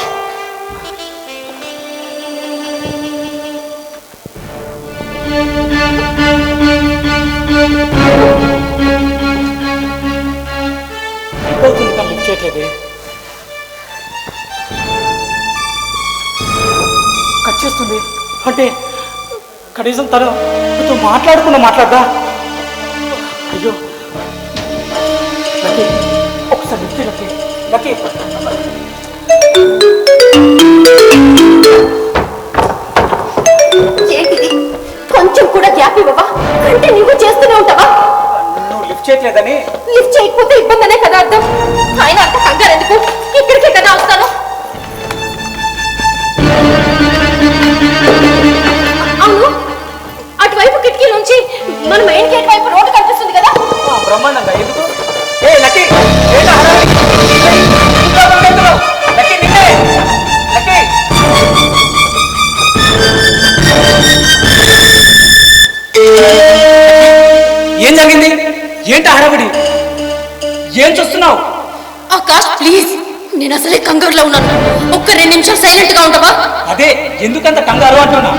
అవుతుంది, తను లిఫ్ట్ చేయట్లేదే. కట్ చేస్తుంది అంటే కనీసం తనతో మాట్లాడదా? అయ్యో లక్కీ, ఒకసారి లిఫ్ట్ లక్కీ. లక్కీ, ఏంటిది? కొంచెం కూడా గ్యాప్ ఇవ్వవా? కంటిన్యూ చేస్తూనే ఉంటావా? నువ్వు లిఫ్ట్ చేయట్లేదని. లిఫ్ట్ చేయకపోతే ఇబ్బందనే కదా అర్థం. ఆయన అంత కంగారు ఎందుకు? ఇక్కడికే కదా వస్తాను. అవును, అటువైపు కిటికీ నుంచి మన మెయిన్ గేట్ వైపు రోడ్డు కనిపిస్తుంది కదా. బ్రహ్మాండంగా. ఎందుకు? ఏ లక్కీ, ఏంటా హడావిడి? ఇంకా పరిగెత్తుతున్నావు? లక్కీ, నిన్నే. లక్కీ, ఏం జరిగింది? ఏంటా హడావిడి? ఏం చూస్తున్నావు? ఆకాష్ ప్లీజ్, నేను అసలే కంగారులో ఉన్నాను. ఒక్క 2 నిమిషాలు సైలెంట్ గా ఉంటావా? అదే, ఎందుకంత కంగారు అంటున్నా?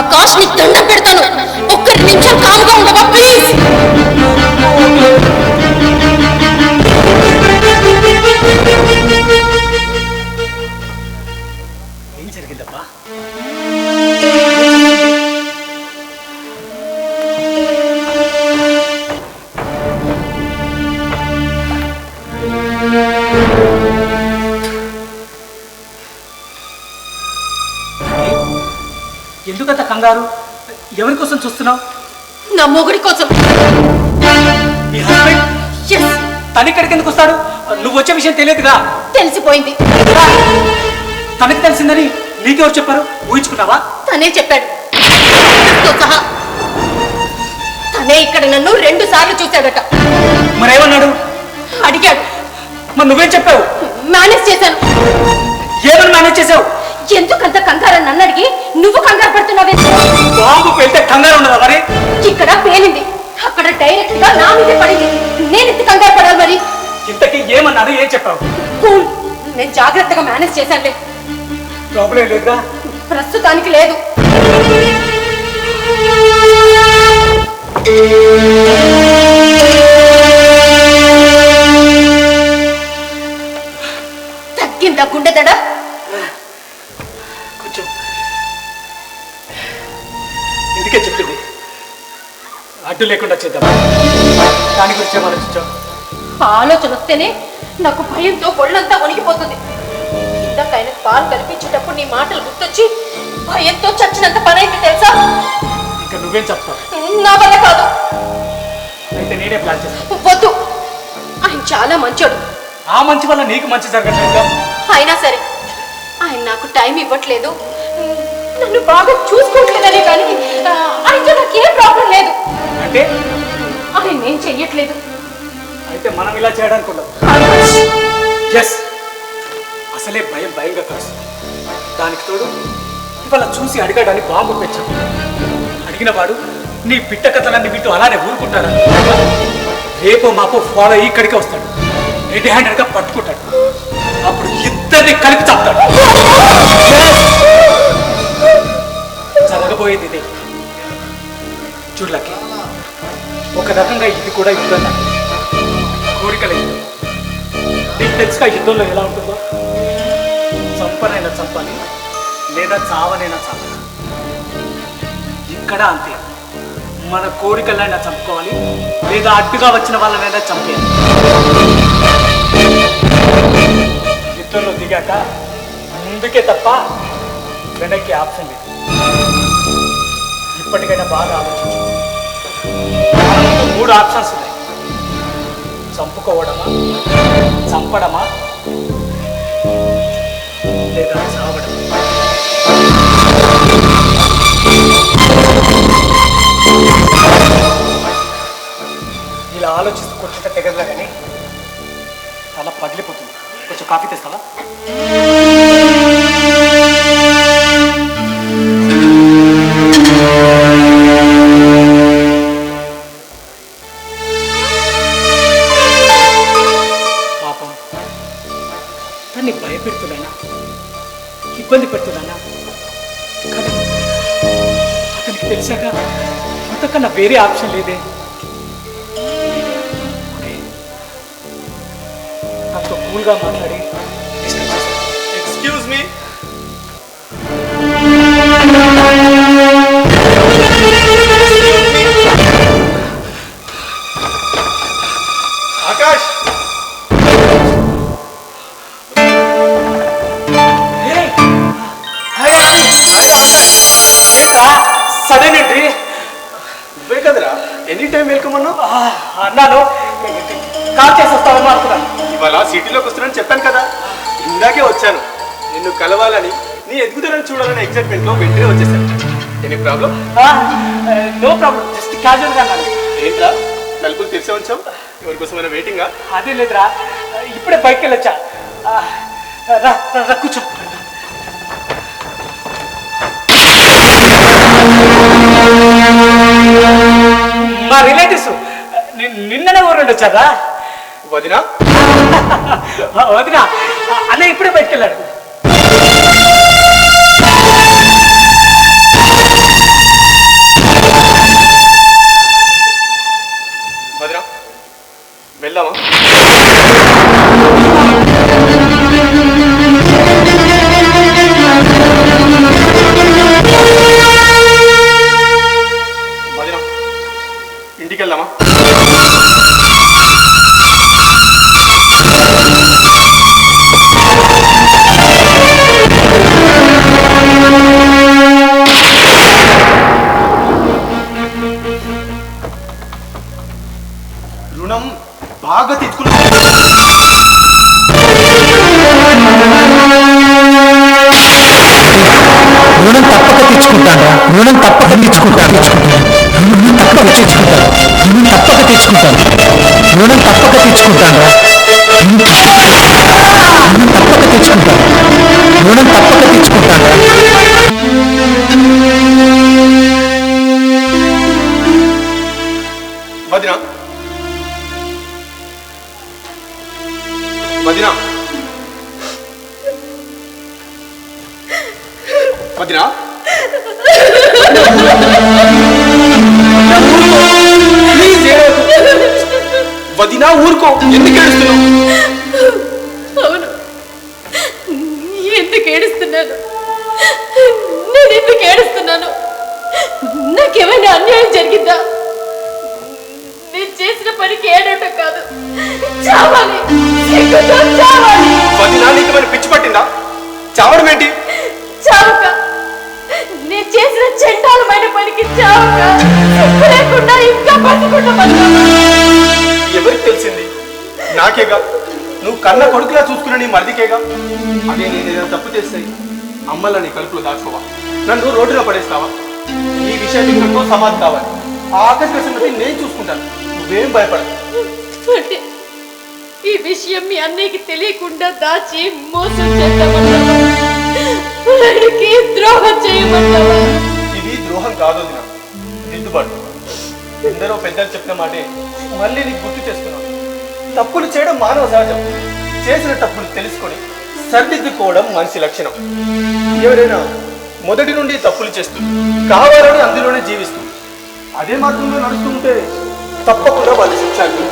ఆకాష్, నీకు దండం పెడతాను. ఒక్క 2 నిమిషాలు కామ్గా ఉండవా ప్లీజ్? ఏం జరిగిందమ్మా? ఎందుకంత కంగారు? ఎవరి కోసం చూస్తున్నావు? నా మొగుడి కోసం. మీ హస్బెండ్? Yes, తను ఇక్కడికి ఎందుకు వస్తాడు? నువ్వు వచ్చే విషయం తెలియదుగా. తెలిసిపోయింది. తనకి తెలిసిందని నీకెవరు చెప్పారు? ఊహించుకున్నావా? తనే చెప్పాడు, తో సహా. తనే ఇక్కడ నన్ను 2 సార్లు చూశాడట. మరేమన్నాడు? అడిగాడు. మరి నువ్వేం చెప్పావు? మేనేజ్ చేశాను. ఏమని మేనేజ్ చేసావు? ఎందుకంత కంగారు నన్ను అడిగి నువ్వు కంగారు పడుతున్నావే? బాంబుకు వెళ్తే కంగారు ఉండదా మరి? ఇక్కడ పేలింది, అక్కడ డైరెక్ట్ గా నా మీదే పడింది. నేను ఇంత కంగారు పడాలి మరి? ఇంతకీ ఏమన్నాను, ఏం చెప్పావు? కూల్, నేను జాగ్రత్తగా మేనేజ్ చేశానులే. ప్రాబ్లం లేదా? ప్రస్తుతానికి లేదు. తగ్గిందా గుండె దడ? కొంచెం ఇందుకే చెప్పింది అడ్డు లేకుండా చేద్దాం. దాని గురించి ఆలోచించాం. ఆలోచన వస్తేనే నాకు భయంతో ఒళ్ళంతా వణికిపోతుంది. ఇందాక ఆయనకు పాలు కల్పించేటప్పుడు నీ మాటలు గుర్తొచ్చి భయంతో చచ్చినంత పని అయింది తెలుసా? ఇంకా నువ్వేం చెప్తావు? నా వల్ల కాదు. అయితే నేనే ప్లాన్ చేస్తాను. వద్దు, ఆయన చాలా మంచోడు. ఆ మంచి వల్ల నీకు మంచి జరగట్లేదు. అయినా సరే ఆయన నాకు టైం ఇవ్వట్లేదు, నన్ను బాగా చూసుకుంటలేదనే కానీ ఆయనతో నాకు ఏ ప్రాబ్లం లేదు. అంటే ఆయన ఏం చెయ్యట్లేదు. అయితే మనం ఇలా చేయడానికి ఉండదు. ఎస్, అసలే భయం భయంగా కలుస్తుంది. దానికి తోడు ఇవాళ చూసి అడగడానికి బాంబు పెంచాం. అడిగిన వాడు నీ పిట్ట కథలన్నీ వింటూ అలానే ఊరుకుంటారా? రేపో మాపో ఫాలో ఇక్కడికే వస్తాడు, రెడీ హ్యాండెడ్గా పట్టుకుంటాడు. అప్పుడు ఇద్దరిని కలిపి చంపుతాడు. జరగబోయేది ఇదే. చూడలకి ఒక రకంగా ఇది కూడా యుద్ధం, కోరికల యుద్ధం. నీకు తెలుసుగా యుద్ధంలో ఎలా ఉంటుందో? చంపనైనా చంపాలి, లేదా చావనైనా చావాలి. ఇక్కడ అంతే, మన కోరికలైనా చంపుకోవాలి, లేదా అడ్డుగా వచ్చిన వాళ్ళనైనా చంపేయాలి. యుద్ధంలో దిగాక ముందుకే తప్ప వెనక్కి ఆప్షన్ లేదు. ఇప్పటికైనా బాగా ఆలోచించు. 3 ఆప్షన్స్ ఉన్నాయి: చంపుకోవడమా, చంపడమా, లేదా చావడం. ఇలా ఆలోచిస్తూ కూర్చుంటే తెగదులా కానీ తల పగిలిపోతుంది. కొంచెం కాఫీ తెస్తావా? పాపం, దాన్ని భయపెడుతున్నానా, ఇబ్బంది పెడుతున్నానా? కానీ అతనికి తెలిసాక ఇంతకన్నా వేరే ఆప్షన్ లేదే. నాతో కూల్గా మాట్లాడి excuse me, Akash. Sudden entry. నువ్వే కదరా ఎనీ టైం వెల్కమ్ అన్నావు. అన్నాను, కాల్ చేసి వస్తామని అనుకున్నాను. ఇవాళ సిటీలోకి వస్తున్నానని చెప్పాను కదా, ఇందాకే వచ్చాను. నిన్ను కలవాలని, నీ ఎదుగుదలను చూడాలని ఎక్సైట్మెంట్లో వెంటనే వచ్చేసాను. Any problem? No problem, just క్యాజువల్గా అన్నాను. ఏంట్రా తలుపులు తెరిసే ఉంచాం? ఎవరికోసమైనా వెయిటింగా? అదే లేదురా, ఇప్పుడే బయటకు వెళ్ళొచ్చా. కూర్చో. మా రిలేటివ్స్ నిన్ననే ఊరు వచ్చారా? వదినా? వదినా అన్నయ్య ఇప్పుడే బయటకు వెళ్ళాడు. వదినా వెళ్దామా? వదినా ఇంటికి వెళ్దామా? రుణం బాగా తీసుకున్నా. రుణం తప్పక తెచ్చుకుంటాను. రుణం తప్పక తెచ్చుకుంటాను. రుణం తప్పక తెచ్చుకుంటాను. రుణం తప్పక తెచ్చుకుంటాను. రుణం తప్పక తెచ్చుకుంటాను. రుణం తప్పక తెచ్చుకుంటాను. రుణం తప్పక తెచ్చుకుంటాను. వదినా వదినా ప్లీజ్ ఏడవకు. వదినా ఊరుకో, ఎందుకు ఏడుస్తున్నావు? అవును, ఎందుకు ఏడుస్తున్నాను? నేను ఎందుకు ఏడుస్తున్నాను? నాకేమైనా అన్యాయం జరిగిందా? నేను చేసిన పనికి ఏడవటం కాదు, చావాలి, సిగ్గుతో చావాలి. వదినా నీకు మరి పిచ్చి పట్టిందా? చావడం ఏంటి? చావక, నేను చేసిన చండాలమైన పనికి చావక, సిగ్గు లేకుండా ఇంకా బతుకుంటా. ఎవరికి తెలిసింది? నాకేగా. నువ్వు కన్న కొడుకులా చూసుకున్న నీ మరిదికేగా. అదే నేను ఏదైనా తప్పు చేస్తాయి అమ్మలా నీ కలుపులో దాచుకోవా, నన్ను రోడ్డులో పడేస్తావా? ఈ విషయం నీకు సమాధి కావాలి. ఆ ఆకర్షణ సంగతి నేను చూసుకుంటాను, నువ్వేం భయపడదు. అంటే ఈ విషయం మీ అన్నయ్యకి తెలియకుండా దాచి మోసం చేద్దామన్నావా? వాడికి ద్రోహం చేయమన్నావా? ఇది ద్రోహం కాదు వదినా, దిద్దుబాటు. ఎందరో పెద్దలు చెప్పిన మాటే మళ్ళీ నీకు గుర్తు చేస్తున్నాను. తప్పులు చేయడం మానవ సహజం. చేసిన తప్పులు తెలుసుకొని సరిదిద్దుకోవడం మనిషి లక్షణం. ఎవరైనా మొదటి నుండి తప్పులు చేస్తూ కావాలని అందులోనే జీవిస్తూ అదే మార్గంలో నడుస్తూ ఉంటే తప్పకుండా వాళ్ళు శిక్షాలు.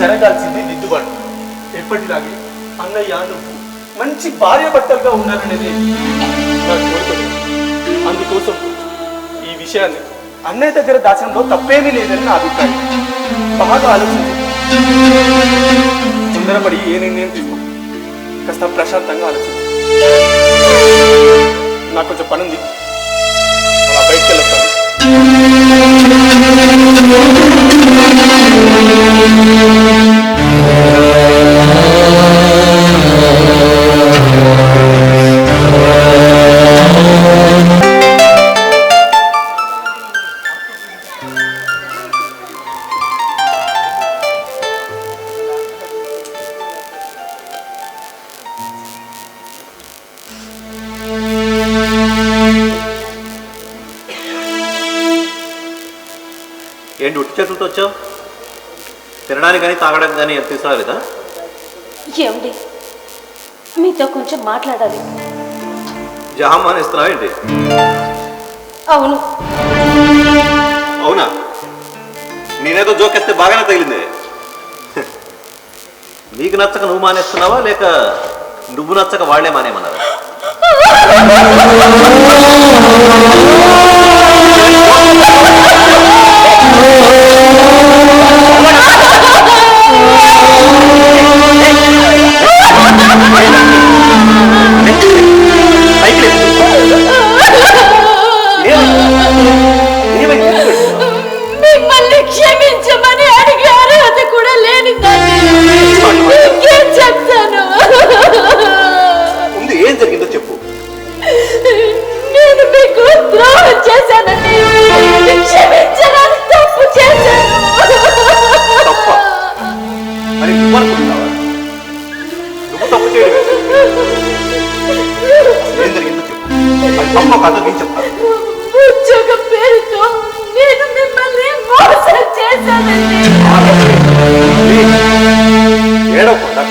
జరగాల్సింది దిద్దుబాటు. ఎప్పటిలాగే అన్నయ్య నువ్వు మంచి భార్య భర్తలుగా ఉండాలనేది నాకు కోరుకుంది. అందుకోసం ఈ విషయాన్ని అన్నయ్య దగ్గర దాచడంలో తప్పేమీ లేదని నా అభిప్రాయం. బాగా ఆలోచించి తొందరపడి ఏ నిర్ణయం తీసుకో, కాస్త ప్రశాంతంగా ఆలోచించు. నాకు కొంచెం పని ఉంది, అలా బయటకు వెళ్ళొస్తాను. ఏంటి ఉట్టి చేతులతో వచ్చావు? తినడానికి కానీ తాగడానికి కానీ తీసుకురాలేదా? ఏమండి, మీతో కొంచెం మాట్లాడాలి. జహామాన్ ఇస్తున్నావు ఏంటి? అవును. అవునా? నేనేదో జోకేస్తే బాగానే తగిలింది. నీకు నచ్చక నువ్వు మానేస్తున్నావా, లేక నువ్వు నచ్చక వాళ్లే మానేమన్నారా? మిమ్మల్ని క్షమించమని అడిగే అర్హత కూడా లేనిదండి. ఇంకేం చెప్తాను? ముందు ఏం జరిగిందో చెప్పు. నేను మీకు ద్రోహం చేశానండి. క్షమించడానికి తప్పు చేశాను. తప్ప అని నువ్వు అనుకుంటున్నావా? నువ్వు తప్పు చేయడమే. ఏం జరిగిందో చెప్పు. అది తప్ప కాదు నేను చెప్తాను. ఉద్యోగం పేరుతో నేను మిమ్మల్ని మోసం చేశానండి. ఏడవకుండా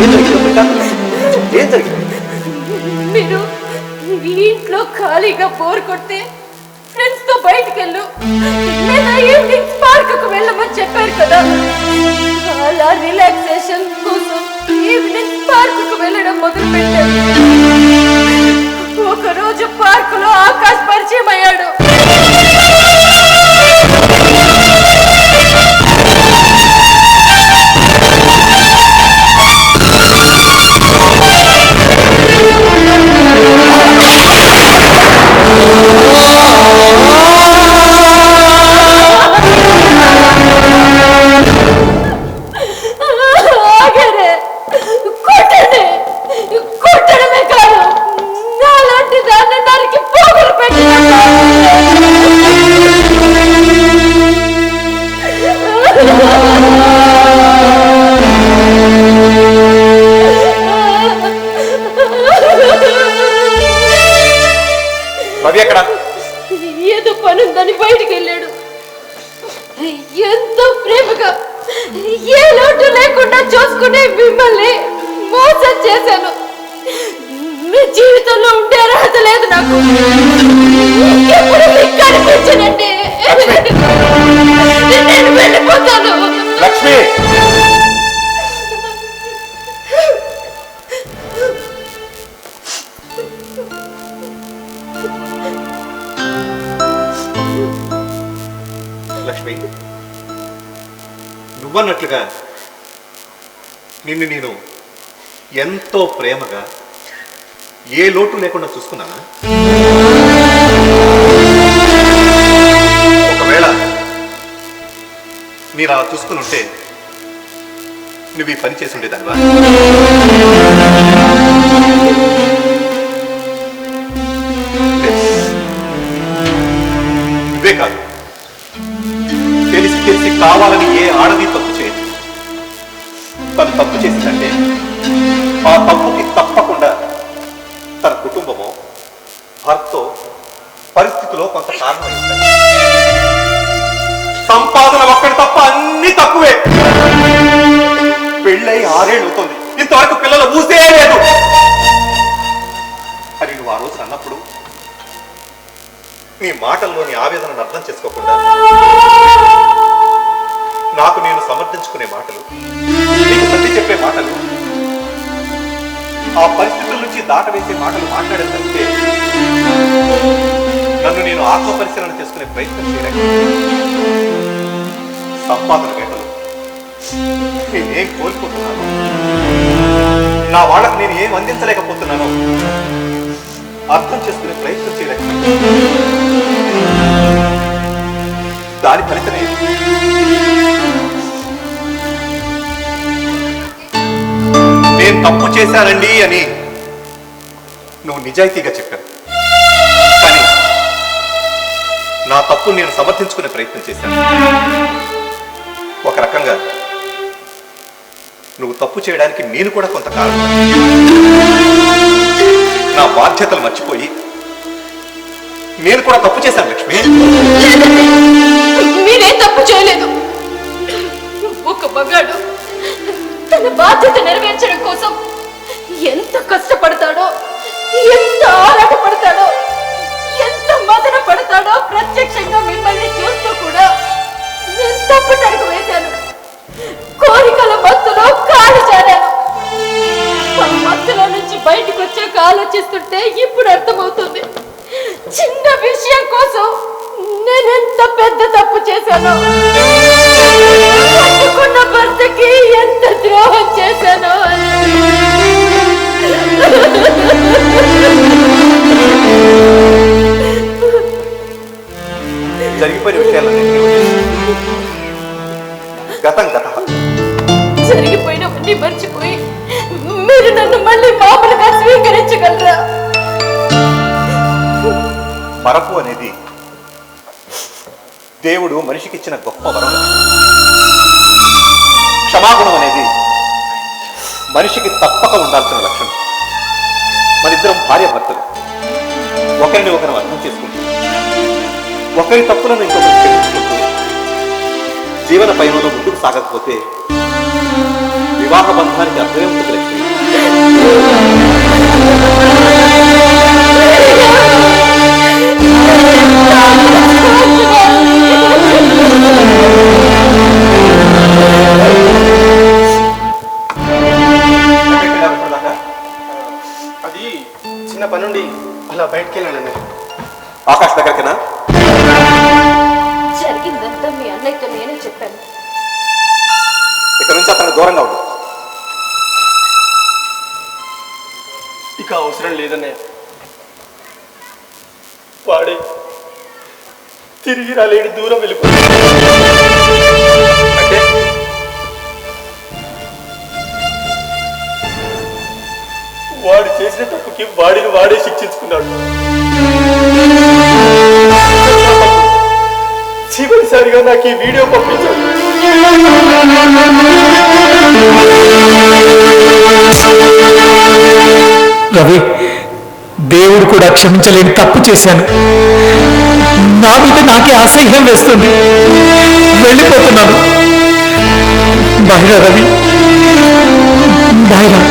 ఏం జరిగిందో ఏం జరిగింది? మీరు ఈ ఇంట్లో ఖాళీగా బోర్ కొడితే ఫ్రెండ్స్ తో బయటికి వెళ్ళు లేదా ఈవినింగ్ పార్క్ కు వెళ్ళమని చెప్పారు కదా. అలా రిలాక్సేషన్ కోసం ఈవినింగ్ పార్క్ కు వెళ్ళడం మొదలు పెట్టారు. ఒక రోజు పార్క్ లో ఆకాశ్ పరిచయం అయ్యాడు. కొట్టడమే కాదు, నాలాంటి దాన్ని నరికి పోగులు రవి ఎక్కడ? ఏదో పనుందని బయటికి వెళ్ళాడు. ఎంతో ప్రేమగా ఏ లోటు లేకుండా లేకుండా చూసుకునే మిమ్మల్ని మోసం చేశాను. మీ జీవితంలో ఉండే అర్హత లేదు నాకు. ఎప్పుడు మీకు కనిపించనండి. నేను వెళ్ళిపోతాను. లక్ష్మి, లక్ష్మి, నువ్వన్నట్లుగా నిన్ను నేను ఎంతో ప్రేమగా ఏ లోటు లేకుండా చూసుకున్నానా? ఒకవేళ నేను అలా చూసుకుని ఉంటే నువ్వు ఈ పని చేసి ఉండేదానివా? నువ్వే కాదు, తెలిసి తెలిసి కావాలని ఏ ఆడది తప్పు చేయదు. తను తప్పు చేసిందంటే ఆ తప్పుకి తప్పకుండా తన కుటుంబమో భర్తో పరిస్థితిలో కొంత కారణం ఇస్తాయి. సంపాదన ఒక్కడి తప్ప అన్ని తక్కువే. పెళ్ళై 6 ఏళ్ళు అవుతుంది, ఇంతవరకు పిల్లల ఊసే లేదు అని నువ్వు ఆ రోజు అన్నప్పుడు నీ మాటల్లోని ఆవేదనను అర్థం చేసుకోకుండా నాకు నేను సమర్థించుకునే మాటలు, నీకు సర్ది చెప్పే మాటలు, ఆ పరిస్థితుల నుంచి దాటవేసే మాటలు మాట్లాడేదంటే నన్ను నేను ఆత్మ పరిశీలన చేసుకునే ప్రయత్నం చేయలేక సంపాదన వేటలు నేనేం కోల్పోతున్నాను, నా వాళ్ళకు నేను ఏం అందించలేకపోతున్నానో అర్థం చేసుకునే ప్రయత్నం చేయలేక దాని ఫలితమే నేను తప్పు చేశానండి అని నువ్వు నిజాయితీగా చెప్పావు. కానీ నా తప్పు నేను సమర్థించుకునే ప్రయత్నం చేశాను. ఒక రకంగా నువ్వు తప్పు చేయడానికి నేను కూడా కొంత కారణం. నా బాధ్యతలు మర్చిపోయి నేను కూడా తప్పు చేశాను. లక్ష్మి, మీరేం తప్పు చేయలేదు. ఒక మగాడు తన బాధ్యత నెరవేర్చడం కోసం ఎంత కష్టపడతాడో, ఎంత ఆరాటపడతాడో, ఎంత మదన పడతాడో ప్రత్యక్షంగా మిమ్మల్ని చూస్తూ కూడా నేను తప్పుటడుగు వేశాను. కోరికల మత్తులో కాలు జారాను. ఆ మత్తులో నుంచి బయటకు వచ్చాక ఆలోచిస్తుంటే ఇప్పుడు అర్థమవుతుంది చిన్న విషయం కోసం నేనెంత పెద్ద తప్పు చేశాను. కట్టుకున్న భర్తకి ఎంత ద్రోహం చేశాను. జరిగిపోయిన విషయాలన్నీ గతం గత. జరిగిపోయినవన్నీ మర్చిపోయి మీరు నన్ను మళ్ళీ మామూలుగా స్వీకరించగలరా? మరపు అనేది దేవుడు మనిషికి ఇచ్చిన గొప్ప వరం. క్షమాగుణం అనేది మనిషికి తప్పక ఉండాల్సిన లక్షణం. మనిద్దరం భార్య భర్తలు, ఒకరిని ఒకరు అర్థం చేసుకుంటూ ఒకరి తప్పులను ఇంకొకరు క్షమించుకుంటూ జీవన పయనంలో ముందుకు సాగకపోతే వివాహ బంధానికి అర్థమే ఉంటుంది. లక్ష్మి, అది చిన్న పనుండి అలా బయటికి వెళ్ళానండి. ఆకాష్ దగ్గరికేనా? జరిగిందంతా మీ అన్నయ్యతో నేనే చెప్పాను. ఇక్కడ నుంచి అతను దూరంగా ఉండు. ఇక అవసరం లేదన్నయ్య. వాడే తిరిగి రాలేడు, దూరం వెళ్ళిపోయాడు. అంటే వాడు చేసిన తప్పుకి వాడిని వాడే శిక్షించుకున్నాడు. చివరిసారిగా నాకు ఈ వీడియో పంపించాడు. రవి, దేవుడు కూడా క్షమించలేని తప్పు చేశాను. నా మీద నాకే అసహ్యం వేస్తుంది. వెళ్ళిపోతున్నాను. బహిర రవి. బాయ్ రా.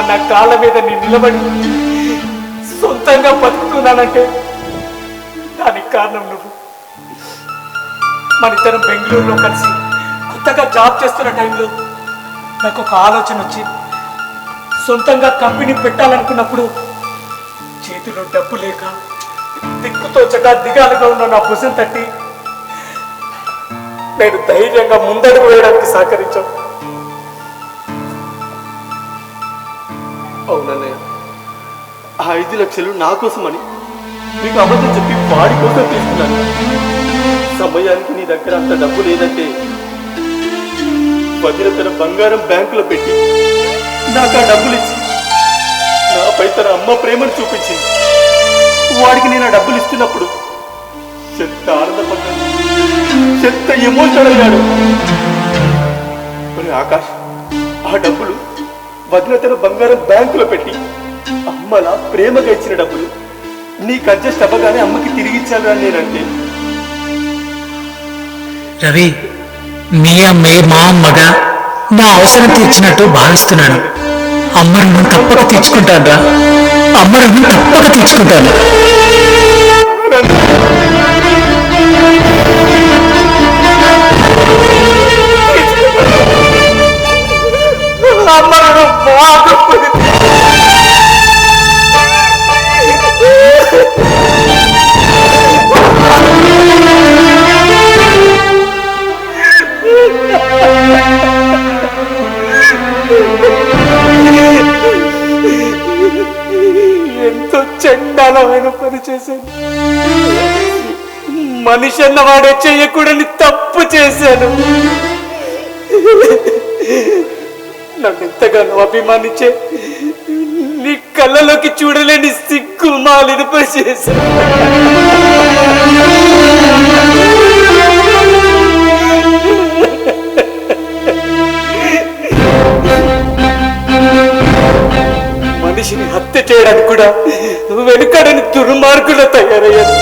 నా కాళ్ళ మీద నేను నిలబడి సొంతంగా బతుకుతున్నానంటే దానికి కారణం నువ్వు. మన ఇద్దరం బెంగళూరులో కలిసి కొత్తగా జాబ్ చేస్తున్న టైంలో నాకు ఒక ఆలోచన వచ్చి సొంతంగా కంపెనీ పెట్టాలనుకున్నప్పుడు చేతిలో డబ్బు లేక దిక్కుతోచగా దిగాలుగా ఉన్న నా భుజం తట్టి నేను ధైర్యంగా ముందడుగు వేయడానికి సహకరించాను. అవునన్నయ్య, ఆ 5 లక్షలు నా కోసమని మీకు అబద్ధం చెప్పి వాడి కోసం తీసుకున్నాను. సమయానికి నీ దగ్గర అంత డబ్బు లేదంటే వదిన తన బంగారం బ్యాంకులో పెట్టి నాకు ఆ డబ్బులు ఇచ్చి నాపై తన అమ్మ ప్రేమను చూపించింది. వాడికి నేను ఆ డబ్బులు ఇస్తున్నప్పుడు ఎంత ఆనందపడ్డాడు, ఎంత ఎమోషనల్ అయ్యాడు. మరి ఆకాష్, ఆ డబ్బులు వదిన తన బంగారం బ్యాంకులో పెట్టి అమ్మలా ప్రేమగా ఇచ్చిన డబ్బులు నీకు అడ్జస్ట్ అవ్వగానే అమ్మకి తిరిగి ఇచ్చాను అని నేనంటే, రవి, మీ అమ్మే మా అమ్మగా నా అవసరం తీర్చినట్టు భావిస్తున్నాను. అమ్మ రుణం తప్పక తీర్చుకుంటాను రా. అమ్మ రుణం తప్పక తీర్చుకుంటాను. ఎంతో చండాలమైన పని చేశాను. మనిషి అన్నవాడే చేయకూడని తప్పు చేశాను. నన్ను ఎంతగానో అభిమానించే నీ కళ్ళలోకి చూడలేని సిగ్గు మాలిన పని చేశాను. మనిషిని హత్య చేయడానికి కూడా వెనుకడని దుర్మార్గులు తయారయ్యారు.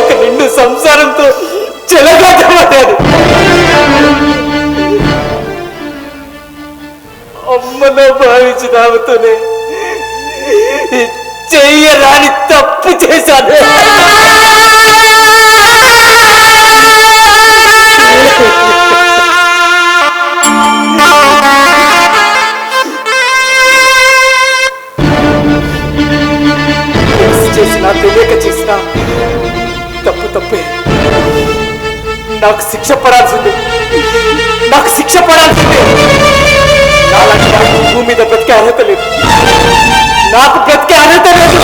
ఒక నిండు సంసారంతో చెలగాటపడ్డారు. అమ్మలో భావించిన ఆమెతోనే చెయ్యరాని తప్పు చేశాను. చేసినా తెలియక చేసినా తప్పు తప్పే. నాకు శిక్ష పడాల్సిందే, నాకు శిక్ష పడాల్సిందే. నాలాంటి నాకు భూమి మీద బ్రతికే అర్హత లేదు, నాకు బ్రతికే అర్హత లేదు.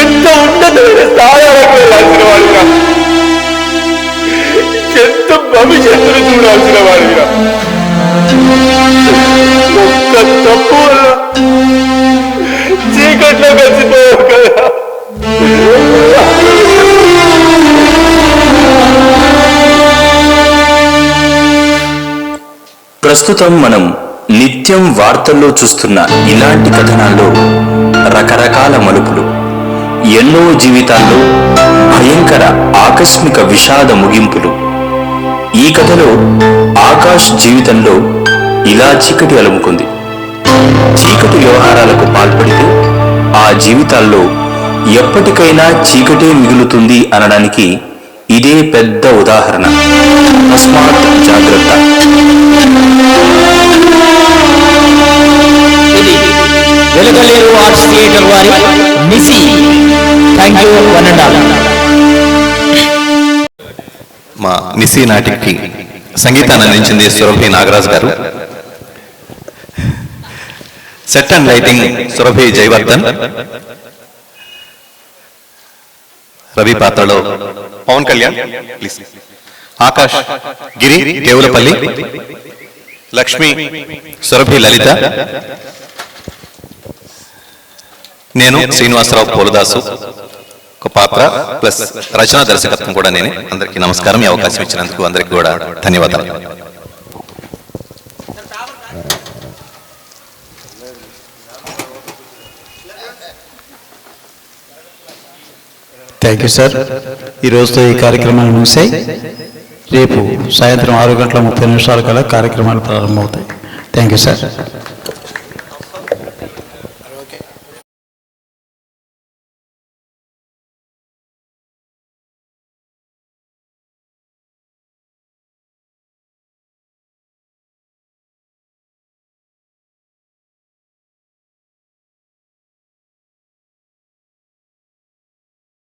ఎంత ఉన్నతమైన స్థానాలకు వెళ్ళాల్సిన వాడిగా, ఎంత భవిష్యత్తును చూడాల్సిన వాడిగా, ఒక్క తప్పు వల్ల చీకట్లో కలిసిపోయావు కదా. ప్రస్తుతం మనం నిత్యం వార్తల్లో చూస్తున్న ఇలాంటి కథనాల్లో రకరకాల మలుపులు, ఎన్నో జీవితాల్లో భయంకర ఆకస్మిక విషాద ముగింపులు. ఈ కథలో ఆకాష్ జీవితంలో ఇలా చీకటి అలుముకుంది. చీకటి వ్యవహారాలకు పాల్పడితే ఆ జీవితాల్లో ఎప్పటికైనా చీకటే మిగులుతుంది అనడానికి ఇదే పెద్ద ఉదాహరణ. తస్మాత్ జాగ్రత్త. ఇది వెలగలేరు ఆర్ట్స్ థియేటర్ వారి MIS-C thank you one and all. మా నిస్సి నాటికి సంగీతాన్ని అందించింది సురభి నాగరాజ్ గారు. Set and lighting Surabhi Jayavardhan. Ravi పాత్రలో పవన్ కళ్యాణ్, ప్లీజ్. ఆకాష్ గిరి దేవులపల్లి, లక్ష్మి సురభి లలిత, నేను శ్రీనివాసరావు పోలదాసు ఒక పాత్ర ప్లస్ రచనా దర్శకత్వం కూడా నేనే. అందరికీ నమస్కారం. ఈ అవకాశం ఇచ్చినందుకు అందరికీ కూడా ధన్యవాదాలు. Thank you sir. ఈరోజుతో ఈ కార్యక్రమాలు ముగిశాయి. రేపు సాయంత్రం 6:30 కల్లా కార్యక్రమాలు ప్రారంభమవుతాయి. Thank you sir.